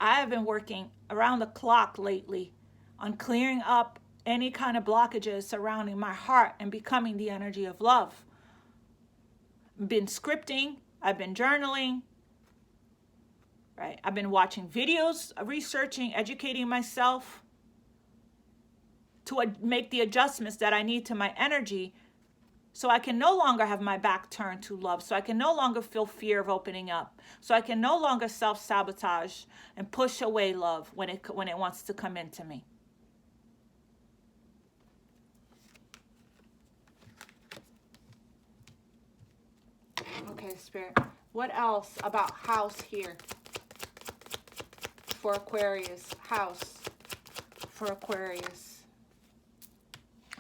I have been working around the clock lately on clearing up any kind of blockages surrounding my heart and becoming the energy of love. I've been scripting, I've been journaling, right? I've been watching videos, researching, educating myself to make the adjustments that I need to my energy, so I can no longer have my back turned to love, so I can no longer feel fear of opening up, so I can no longer self-sabotage and push away love when it wants to come into me. Okay, Spirit. What else about house here for Aquarius? House for Aquarius.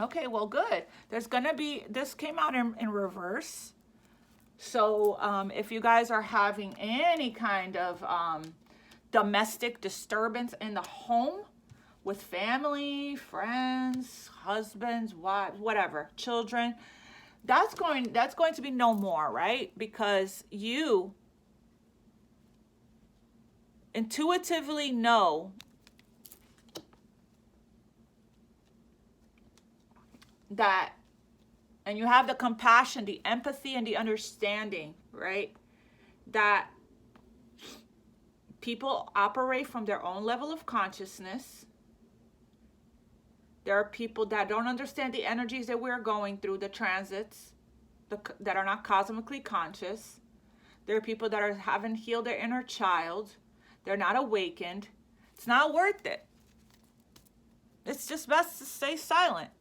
Okay, well, good. There's going to be, this came out in reverse. So if you guys are having any kind of domestic disturbance in the home with family, friends, husbands, wives, whatever, children, that's going to be no more, right? Because you intuitively know that, and you have the compassion, the empathy, and the understanding, right? That people operate from their own level of consciousness. There are people that don't understand the energies that we're going through, the transits, that are not cosmically conscious. There are people that haven't healed their inner child. They're not awakened. It's not worth it. It's just best to stay silent,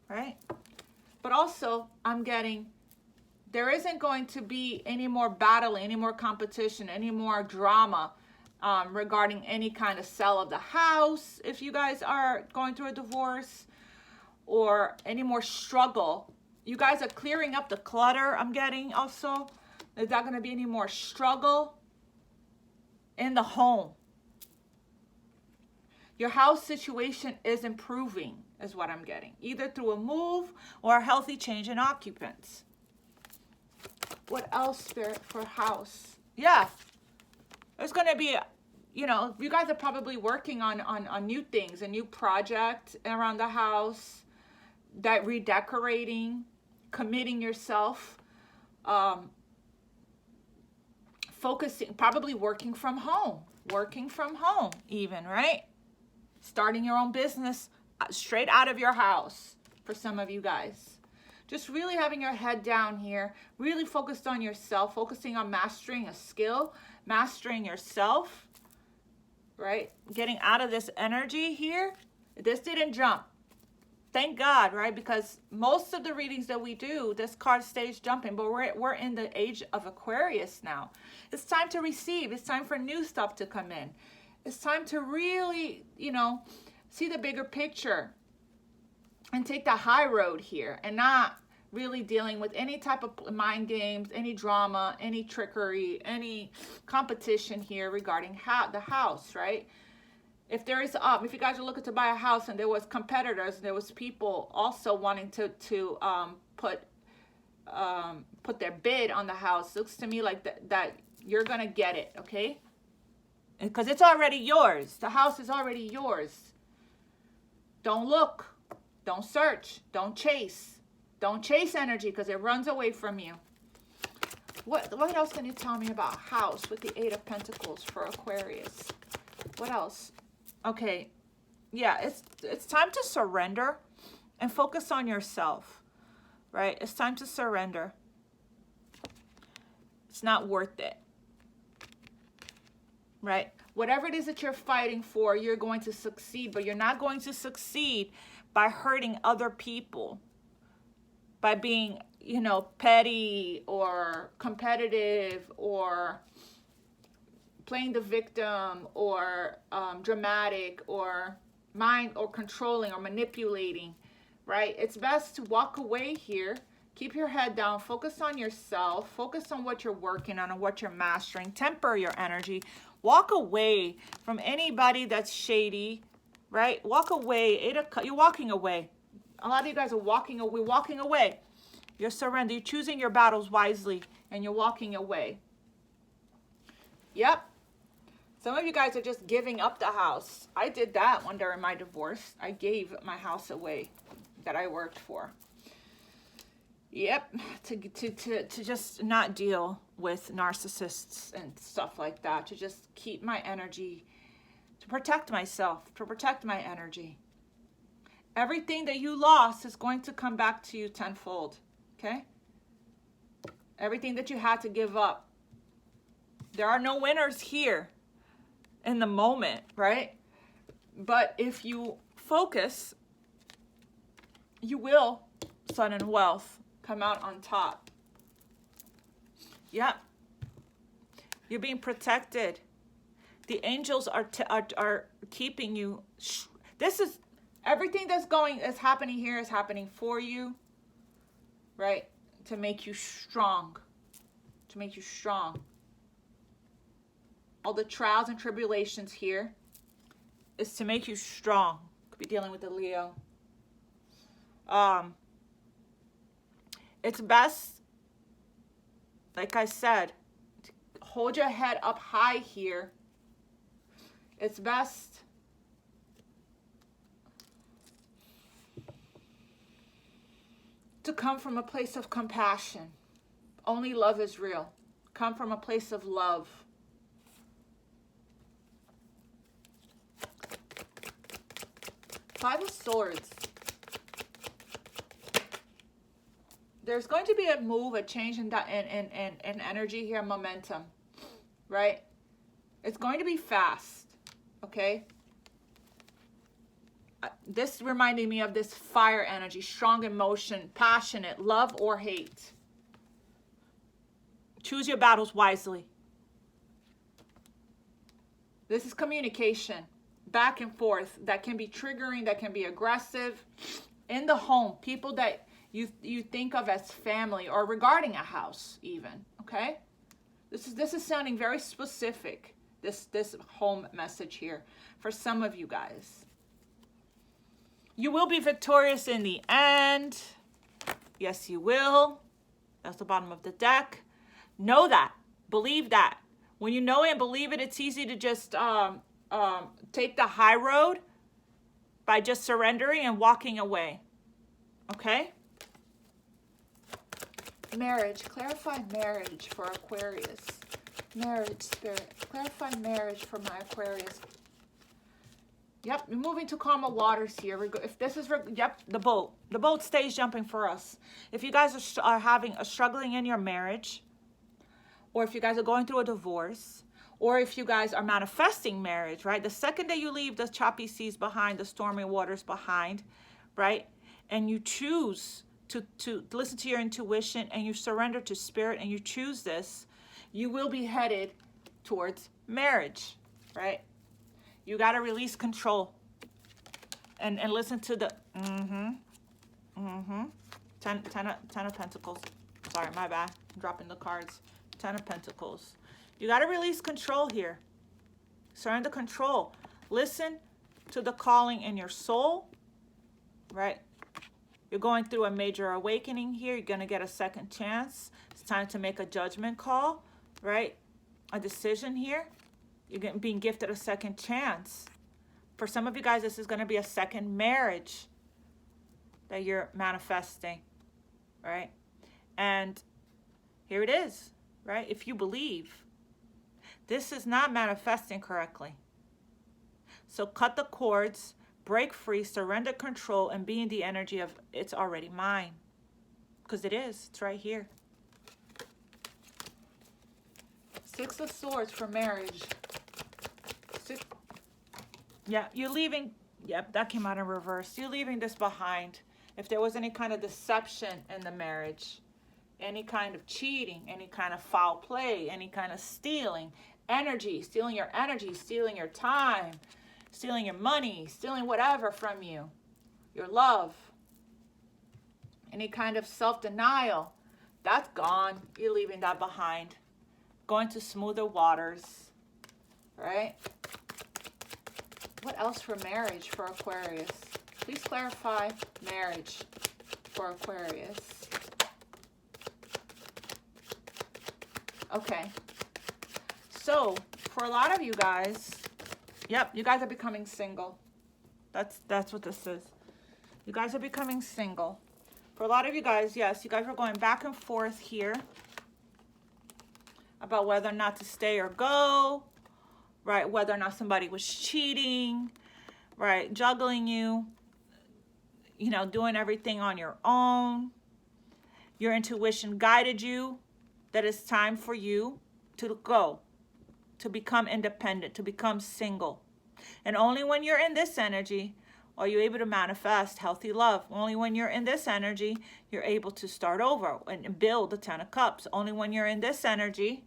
right? But also, I'm getting, there isn't going to be any more battling, any more competition, any more drama regarding any kind of sale of the house, if you guys are going through a divorce, or any more struggle. You guys are clearing up the clutter, I'm getting also. There's not going to be any more struggle in the home. Your house situation is improving, is what I'm getting, either through a move or a healthy change in occupants. What else, Spirit, for house? Yeah, there's going to be, you know, you guys are probably working on new things, a new project around the house, that redecorating, committing yourself, focusing, probably working from home even, right? Starting your own business straight out of your house for some of you guys. Just really having your head down here, really focused on yourself, focusing on mastering a skill, mastering yourself, right? Getting out of this energy here. This didn't jump. Thank God, right? Because most of the readings that we do, this card stays jumping, but we're in the age of Aquarius now. It's time to receive. It's time for new stuff to come in. It's time to really, you know, see the bigger picture and take the high road here, and not really dealing with any type of mind games, any drama, any trickery, any competition here regarding the house, right? If there is, if you guys are looking to buy a house and there was competitors, there was people also wanting to put their bid on the house. Looks to me like that you're gonna get it, okay? Because it's already yours. The house is already yours. Don't look. Don't search. Don't chase. Don't chase energy because it runs away from you. What else can you tell me about house with the Eight of Pentacles for Aquarius? What else? Okay. Yeah, it's time to surrender and focus on yourself. Right? It's time to surrender. It's not worth it. Right? Whatever it is that you're fighting for, you're going to succeed, but you're not going to succeed by hurting other people, by being, you know, petty or competitive or playing the victim or dramatic or controlling or manipulating, right? It's best to walk away here. Keep your head down. Focus on yourself. Focus on what you're working on and what you're mastering. Temper your energy. Walk away from anybody that's shady, right? Walk away. You're walking away. A lot of you guys are walking away. Walking away. You're surrendering. You're choosing your battles wisely, and you're walking away. Yep. Some of you guys are just giving up the house. I did that one during my divorce. I gave my house away that I worked for. Yep, to just not deal with narcissists and stuff like that, to just keep my energy, to protect myself, to protect my energy. Everything that you lost is going to come back to you tenfold, okay? Everything that you had to give up. There are no winners here in the moment, right? But if you focus, you will, sun and wealth, come out on top. Yep. You're being protected. The angels are keeping you. This is everything that's happening here is happening for you, right? To make you strong. To make you strong. All the trials and tribulations here is to make you strong. Could be dealing with a Leo. It's best, like I said, to hold your head up high here. It's best to come from a place of compassion. Only love is real. Come from a place of love. Five of Swords. There's going to be a move, a change in energy here, momentum, right? It's going to be fast, okay? This reminded me of this fire energy, strong emotion, passionate, love or hate. Choose your battles wisely. This is communication, back and forth, that can be triggering, that can be aggressive. In the home, people that you think of as family or regarding a house even, okay? This is sounding very specific, this home message here for some of you guys. You will be victorious in the end. Yes, you will. That's the bottom of the deck. Know that. Believe that. When you know it and believe it, it's easy to just take the high road by just surrendering and walking away. Okay? Marriage. Clarify marriage for Aquarius. Marriage, spirit. Clarify marriage for my Aquarius. Yep, we're moving to calmer waters here. If this is, yep, the boat. The boat stays jumping for us. If you guys are struggling in your marriage, or if you guys are going through a divorce, or if you guys are manifesting marriage, right? The second that you leave the choppy seas behind, the stormy waters behind, right? And you choose to listen to your intuition and you surrender to spirit and you choose this, you will be headed towards marriage, right? You got to release control and listen to the Ten of Pentacles. Sorry, my bad. I'm dropping the cards. Ten of Pentacles. You got to release control here. Surrender control. Listen to the calling in your soul, right? You're going through a major awakening here. You're going to get a second chance. It's time to make a judgment call, right? A decision here. You're being gifted a second chance. For some of you guys, this is going to be a second marriage that you're manifesting, right? And here it is, right? If you believe, this is not manifesting correctly. So cut the cords, break free, surrender control, and be in the energy of it's already mine. Because it is. It's right here. Six of Swords for marriage. Yeah, you're leaving. Yep, that came out in reverse. You're leaving this behind. If there was any kind of deception in the marriage, any kind of cheating, any kind of foul play, any kind of stealing energy, stealing your energy, stealing your time, stealing your money, stealing whatever from you, your love, any kind of self-denial, that's gone. You're leaving that behind. Going to smoother waters, right? What else for marriage for Aquarius? Please clarify marriage for Aquarius. Okay. So, for a lot of you guys, yep, you guys are becoming single. That's what this is. You guys are becoming single. For a lot of you guys, yes, you guys are going back and forth here about whether or not to stay or go, right? Whether or not somebody was cheating, right? Juggling you, you know, doing everything on your own. Your intuition guided you that it's time for you to go, to become independent, to become single. And only when you're in this energy are you able to manifest healthy love. Only when you're in this energy, you're able to start over and build the 10 of Cups. Only when you're in this energy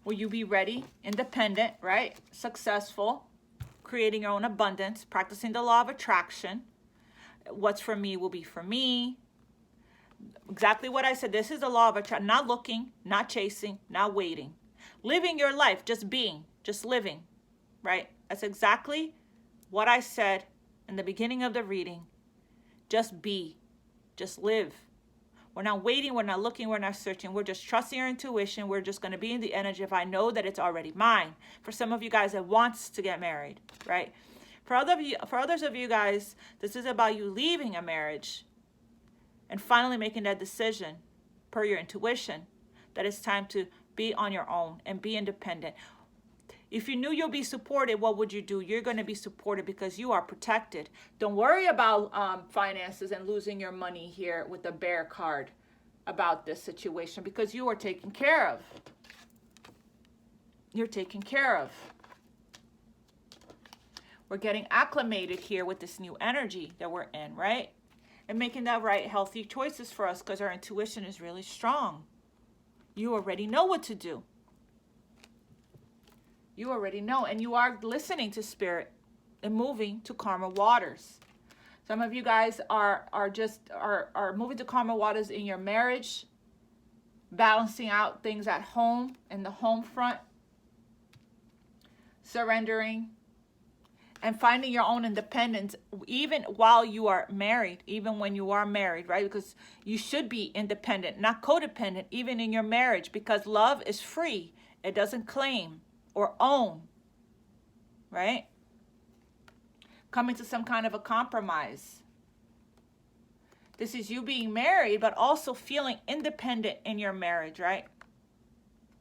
will you be ready, independent, right? Successful, creating your own abundance, practicing the law of attraction. What's for me will be for me. Exactly what I said. This is the law of attraction. Not looking, not chasing, not waiting. Living your life, just being, just living, right? That's exactly what I said in the beginning of the reading. Just be, just live. We're not waiting, we're not looking, we're not searching. We're just trusting our intuition. We're just going to be in the energy if I know that it's already mine. For some of you guys that wants to get married, right? For others of you guys, this is about you leaving a marriage and finally making that decision per your intuition that it's time to be on your own and be independent. If you knew you'll be supported, what would you do? You're going to be supported because you are protected. Don't worry about finances and losing your money here with the Bear card about this situation because you are taken care of. You're taken care of. We're getting acclimated here with this new energy that we're in, right? And making that right, healthy choices for us because our intuition is really strong. You already know what to do. You already know, and you are listening to spirit and moving to karma waters. Some of you guys are moving to karma waters in your marriage, balancing out things at home, in the home front, surrendering, and finding your own independence, even while you are married, even when you are married, right? Because you should be independent, not codependent, even in your marriage, because love is free. It doesn't claim or own, right? Coming to some kind of a compromise. This is you being married, but also feeling independent in your marriage, right?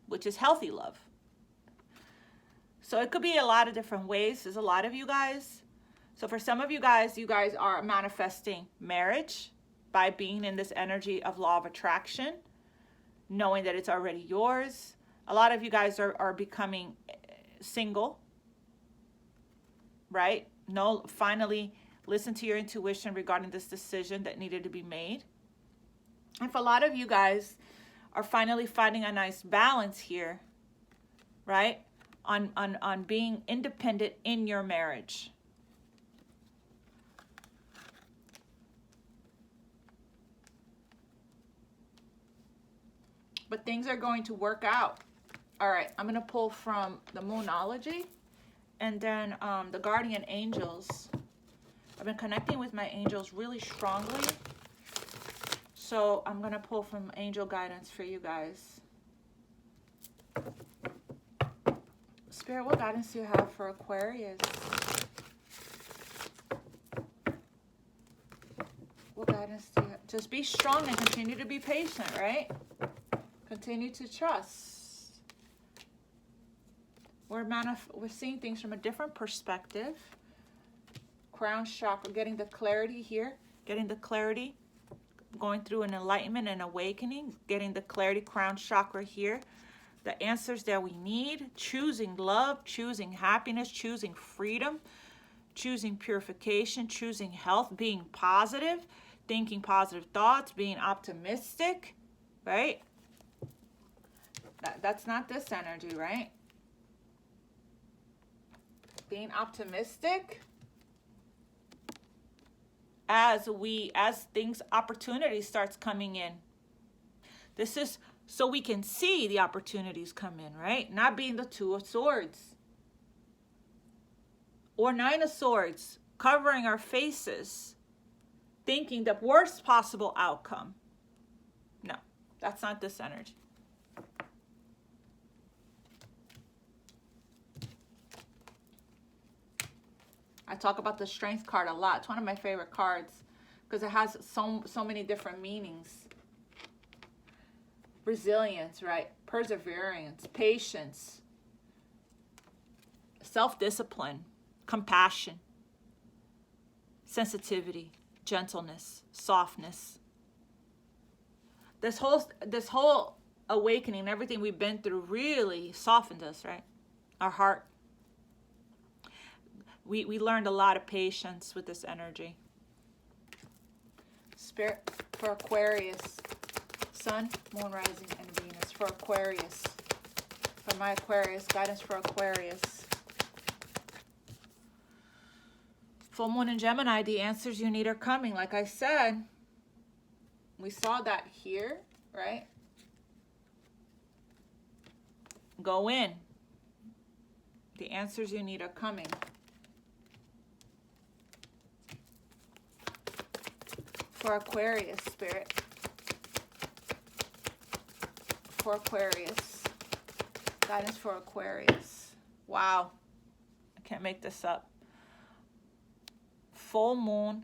Which is healthy love. So it could be a lot of different ways. There's a lot of you guys. So for some of you guys are manifesting marriage by being in this energy of law of attraction, knowing that it's already yours. A lot of you guys are becoming single, right? No, finally listen to your intuition regarding this decision that needed to be made. And for a lot of you guys are finally finding a nice balance here, right? On being independent in your marriage. But things are going to work out. All right, I'm going to pull from the Moonology and then the Guardian Angels I've been connecting with my angels really strongly. So I'm going to pull from angel guidance for you guys. Spirit, what guidance do you have for Aquarius? What guidance do you have? Just be strong and continue to be patient, right? Continue to trust. We're seeing things from a different perspective. Crown chakra, getting the clarity here. Getting the clarity. Going through an enlightenment and awakening. Getting the clarity, crown chakra here. The answers that we need. Choosing love, choosing happiness, choosing freedom, choosing purification, choosing health, being positive, thinking positive thoughts, being optimistic, right? That's not this energy, right? Being optimistic as opportunity starts coming in. This is so we can see the opportunities come in, right? Not being the Two of Swords or Nine of Swords, covering our faces, thinking the worst possible outcome. No, that's not this energy. I talk about the Strength card a lot. It's one of my favorite cards because it has so many different meanings. Resilience, right? Perseverance, patience, self-discipline, compassion, sensitivity, gentleness, softness. This whole awakening, everything we've been through really softened us, right? Our heart. We learned a lot of patience with this energy. Spirit for Aquarius. Sun, Moon, Rising, and Venus. For Aquarius. For my Aquarius. Guidance for Aquarius. Full Moon in Gemini. The answers you need are coming. Like I said, we saw that here, right? Go in. The answers you need are coming. For Aquarius, Spirit. For Aquarius. Guidance for Aquarius. Wow. I can't make this up. Full Moon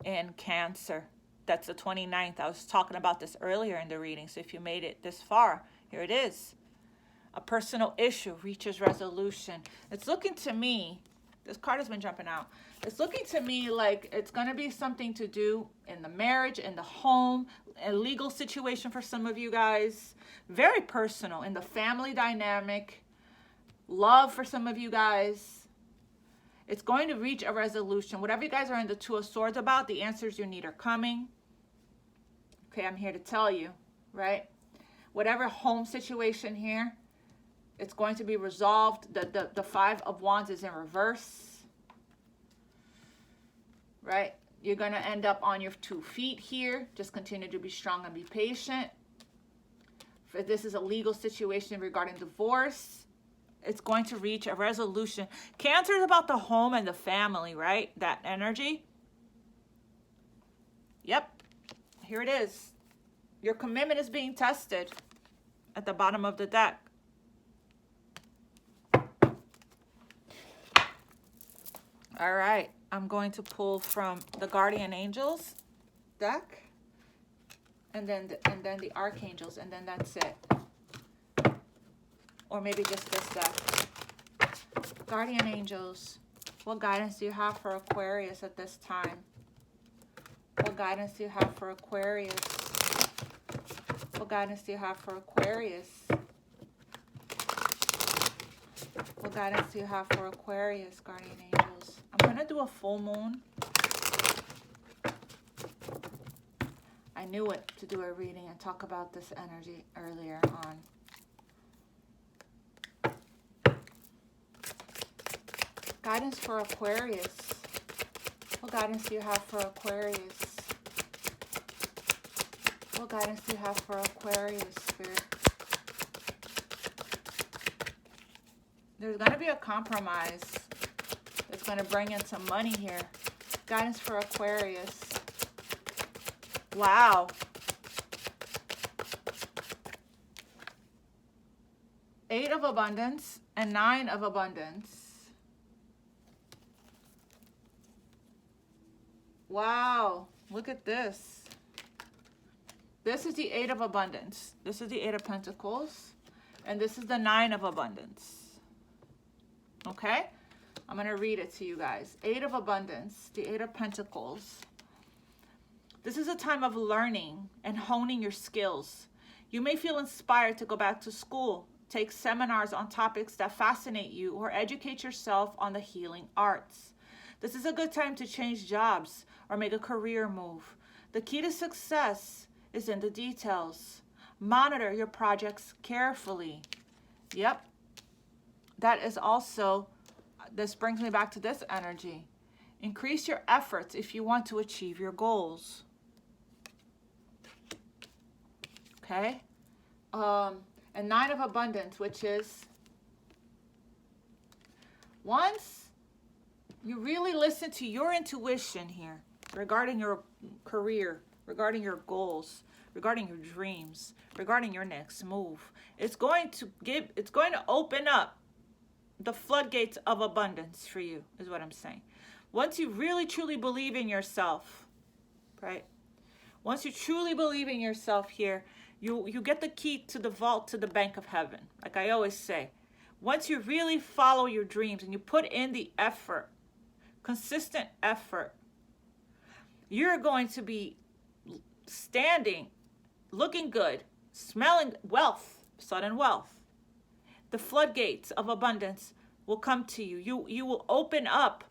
in Cancer. That's the 29th. I was talking about this earlier in the reading. So if you made it this far, here it is. A personal issue reaches resolution. It's looking to me, this card has been jumping out. It's looking to me like it's going to be something to do in the marriage, in the home, a legal situation for some of you guys. Very personal in the family dynamic. Love for some of you guys. It's going to reach a resolution. Whatever you guys are in the Two of Swords about, the answers you need are coming. Okay, I'm here to tell you, right? Whatever home situation here, it's going to be resolved. The Five of Wands is in reverse. Right? You're going to end up on your 2 feet here. Just continue to be strong and be patient. If this is a legal situation regarding divorce, it's going to reach a resolution. Cancer is about the home and the family, right? That energy. Yep. Here it is. Your commitment is being tested at the bottom of the deck. All right. I'm going to pull from the Guardian Angels deck, and then the Archangels, and then that's it. Or maybe just this deck. Guardian Angels, what guidance do you have for Aquarius at this time? What guidance do you have for Aquarius? What guidance do you have for Aquarius? What guidance do you have for Aquarius, Guardian Angels? I'm going to do a full moon. I knew it to do a reading and talk about this energy earlier on. Guidance for Aquarius. What guidance do you have for Aquarius? What guidance do you have for Aquarius, Spirit? There's going to be a compromise. It's going to bring in some money here. Guidance for Aquarius. Wow. 8 of Abundance and 9 of Abundance. Wow. Look at this. This is the 8 of Abundance. This is the 8 of Pentacles. And this is the 9 of Abundance. Okay? I'm going to read it to you guys. 8 of Abundance, the 8 of Pentacles. This is a time of learning and honing your skills. You may feel inspired to go back to school, take seminars on topics that fascinate you, or educate yourself on the healing arts. This is a good time to change jobs or make a career move. The key to success is in the details. Monitor your projects carefully. Yep. That is also, this brings me back to this energy. Increase your efforts if you want to achieve your goals. Okay? And 9 of Abundance, which is once you really listen to your intuition here regarding your career, regarding your goals, regarding your dreams, regarding your next move, it's going to open up the floodgates of abundance for you, is what I'm saying. Once you really truly believe in yourself, right? Once you truly believe in yourself here, you get the key to the vault, to the bank of heaven. Like I always say, once you really follow your dreams and you put in the effort, consistent effort, you're going to be standing, looking good, smelling wealth, sudden wealth. The floodgates of abundance will come to you. You will open up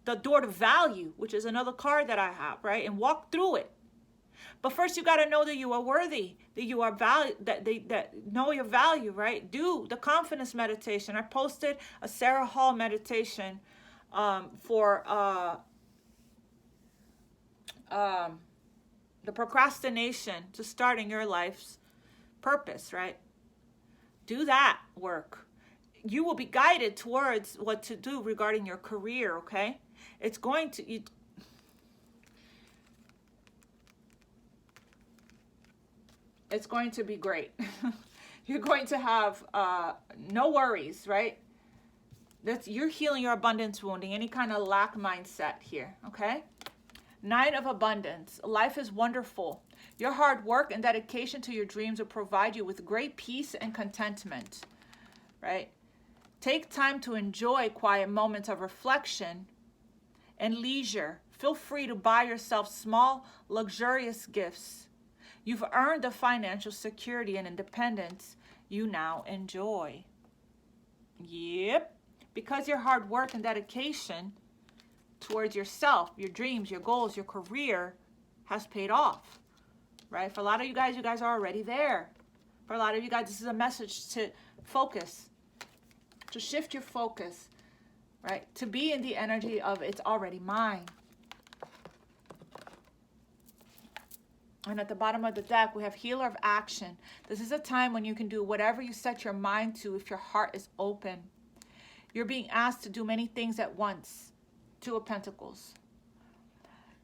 the door to value, which is another card that I have, right? And walk through it. But first you got to know that you are worthy, that you are value, that know your value, right? Do the confidence meditation. I posted a Sarah Hall meditation for the procrastination to starting your life's purpose, right? Do that work. You will be guided towards what to do regarding your career, okay? It's going to... It's going to be great. You're going to have no worries, right? You're healing your abundance wounding, any kind of lack mindset here, okay? 9 of Abundance. Life is wonderful. Your hard work and dedication to your dreams will provide you with great peace and contentment, right? Take time to enjoy quiet moments of reflection and leisure. Feel free to buy yourself small, luxurious gifts. You've earned the financial security and independence you now enjoy. Yep. Because your hard work and dedication towards yourself, your dreams, your goals, your career has paid off, right? For a lot of you guys are already there. For a lot of you guys, this is a message to focus, to shift your focus, right? To be in the energy of it's already mine. And at the bottom of the deck, we have Healer of Action. This is a time when you can do whatever you set your mind to if your heart is open. You're being asked to do many things at once. 2 of Pentacles.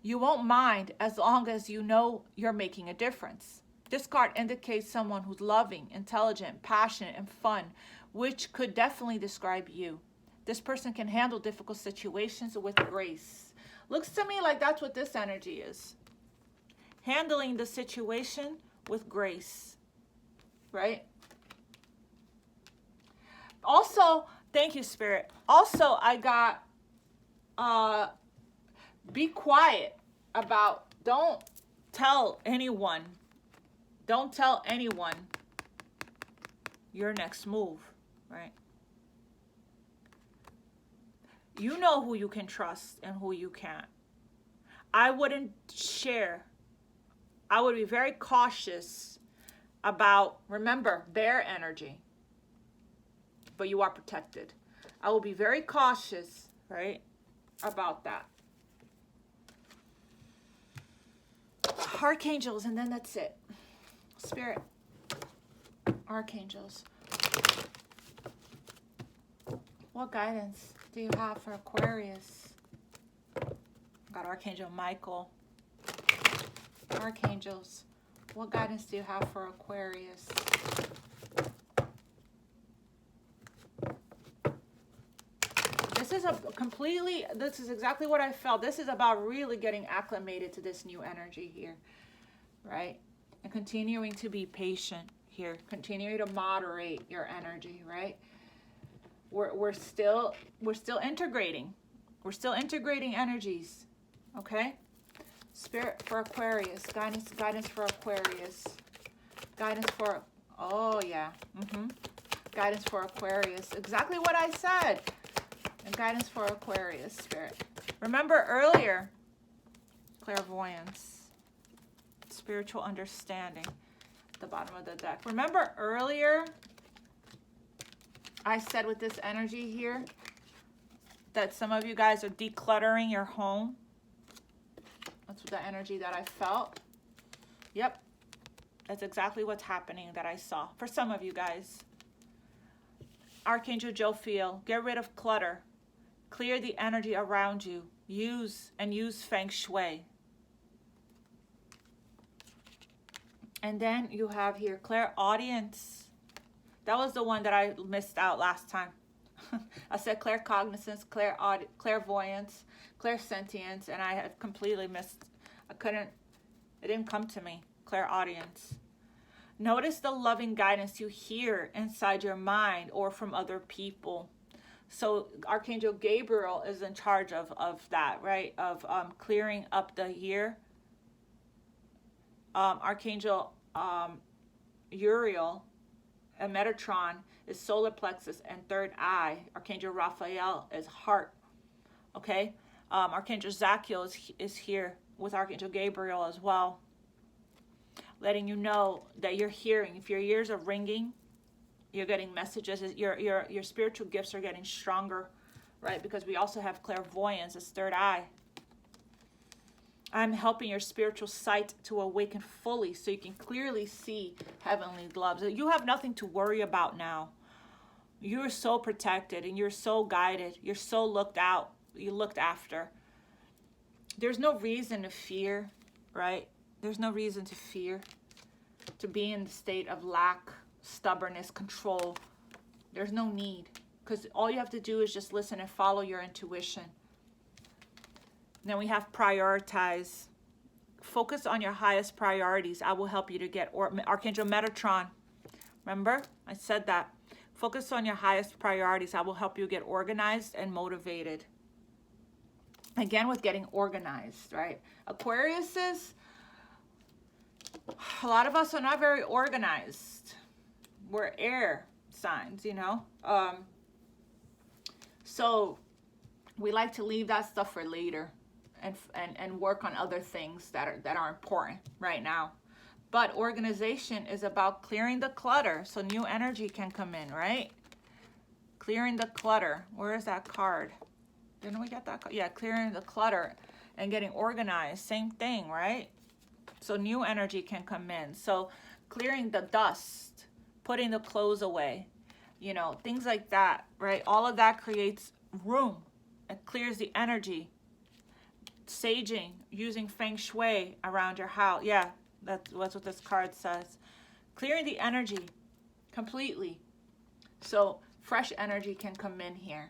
You won't mind as long as you know you're making a difference. This card indicates someone who's loving, intelligent, passionate, and fun, which could definitely describe you. This person can handle difficult situations with grace. Looks to me like that's what this energy is. Handling the situation with grace, right? Also, thank you, Spirit. Also, I got, be quiet about, don't tell anyone your next move, right? You know who you can trust and who you can't. I wouldn't share. I would be very cautious about, remember, bear energy, but you are protected. I will be very cautious, right, about that. Archangels, and then that's it. Spirit, Archangels. What guidance do you have for Aquarius? Got Archangel Michael. Archangels, what guidance do you have for Aquarius? This is exactly what I felt. This is about really getting acclimated to this new energy here, right? And continuing to be patient here. Continuing to moderate your energy, right? We're still integrating. We're still integrating energies, okay? Spirit for Aquarius, guidance for Aquarius. Guidance for, oh yeah, guidance for Aquarius. Exactly what I said. And guidance for Aquarius, Spirit. Remember earlier, clairvoyance, spiritual understanding, at the bottom of the deck. Remember earlier, I said with this energy here, that some of you guys are decluttering your home. That's the energy that I felt. Yep, that's exactly what's happening that I saw for some of you guys. Archangel Jophiel, get rid of clutter. Clear the energy around you. Use Feng Shui. And then you have here clairaudience. That was the one that I missed out last time. I said claircognizance, clairvoyance, clairsentience, and I had completely missed. It didn't come to me. Clairaudience. Notice the loving guidance you hear inside your mind or from other people. So Archangel Gabriel is in charge of that, right? Of clearing up the year. Archangel Uriel and Metatron is solar plexus and third eye. Archangel Raphael is heart. Okay? Archangel Zachiel is here with Archangel Gabriel as well, letting you know that you're hearing. If your ears are ringing, you're getting messages. Your spiritual gifts are getting stronger, right? Because we also have clairvoyance as third eye. I'm helping your spiritual sight to awaken fully so you can clearly see heavenly gloves. You have nothing to worry about now. You're so protected and you're so guided. You're so looked after. There's no reason to fear, right? There's no reason to fear, to be in the state of lack, stubbornness, control. There's no need, because all you have to do is just listen and follow your intuition. Then we have prioritize. Focus on your highest priorities. I will help you to get Archangel Metatron. Remember, I said that. Focus on your highest priorities. I will help you get organized and motivated. Again, with getting organized, right? Aquariuses, a lot of us are not very organized. We're air signs, you know? So we like to leave that stuff for later and work on other things that are important right now. But organization is about clearing the clutter so new energy can come in, right? Clearing the clutter. Where is that card? Didn't we get that card? Yeah, clearing the clutter and getting organized. Same thing, right? So new energy can come in. So clearing the dust, putting the clothes away, you know, things like that, right? All of that creates room. It clears the energy. Saging, using Feng Shui around your house. Yeah, that's what this card says. Clearing the energy completely. So fresh energy can come in here.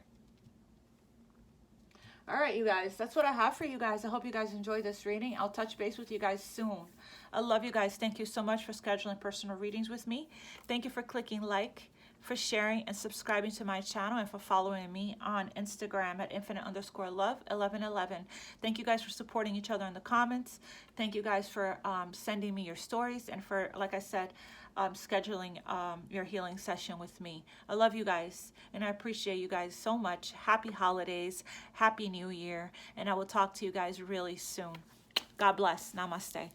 All right, you guys, that's what I have for you guys. I hope you guys enjoyed this reading. I'll touch base with you guys soon. I love you guys. Thank you so much for scheduling personal readings with me. Thank you for clicking like, for sharing and subscribing to my channel, and for following me on Instagram at infinite_love1111. Thank you guys for supporting each other in the comments. Thank you guys for sending me your stories, and for, like I said, scheduling your healing session with me. I love you guys, and I appreciate you guys so much. Happy holidays, happy new year, and I will talk to you guys really soon. God bless. Namaste.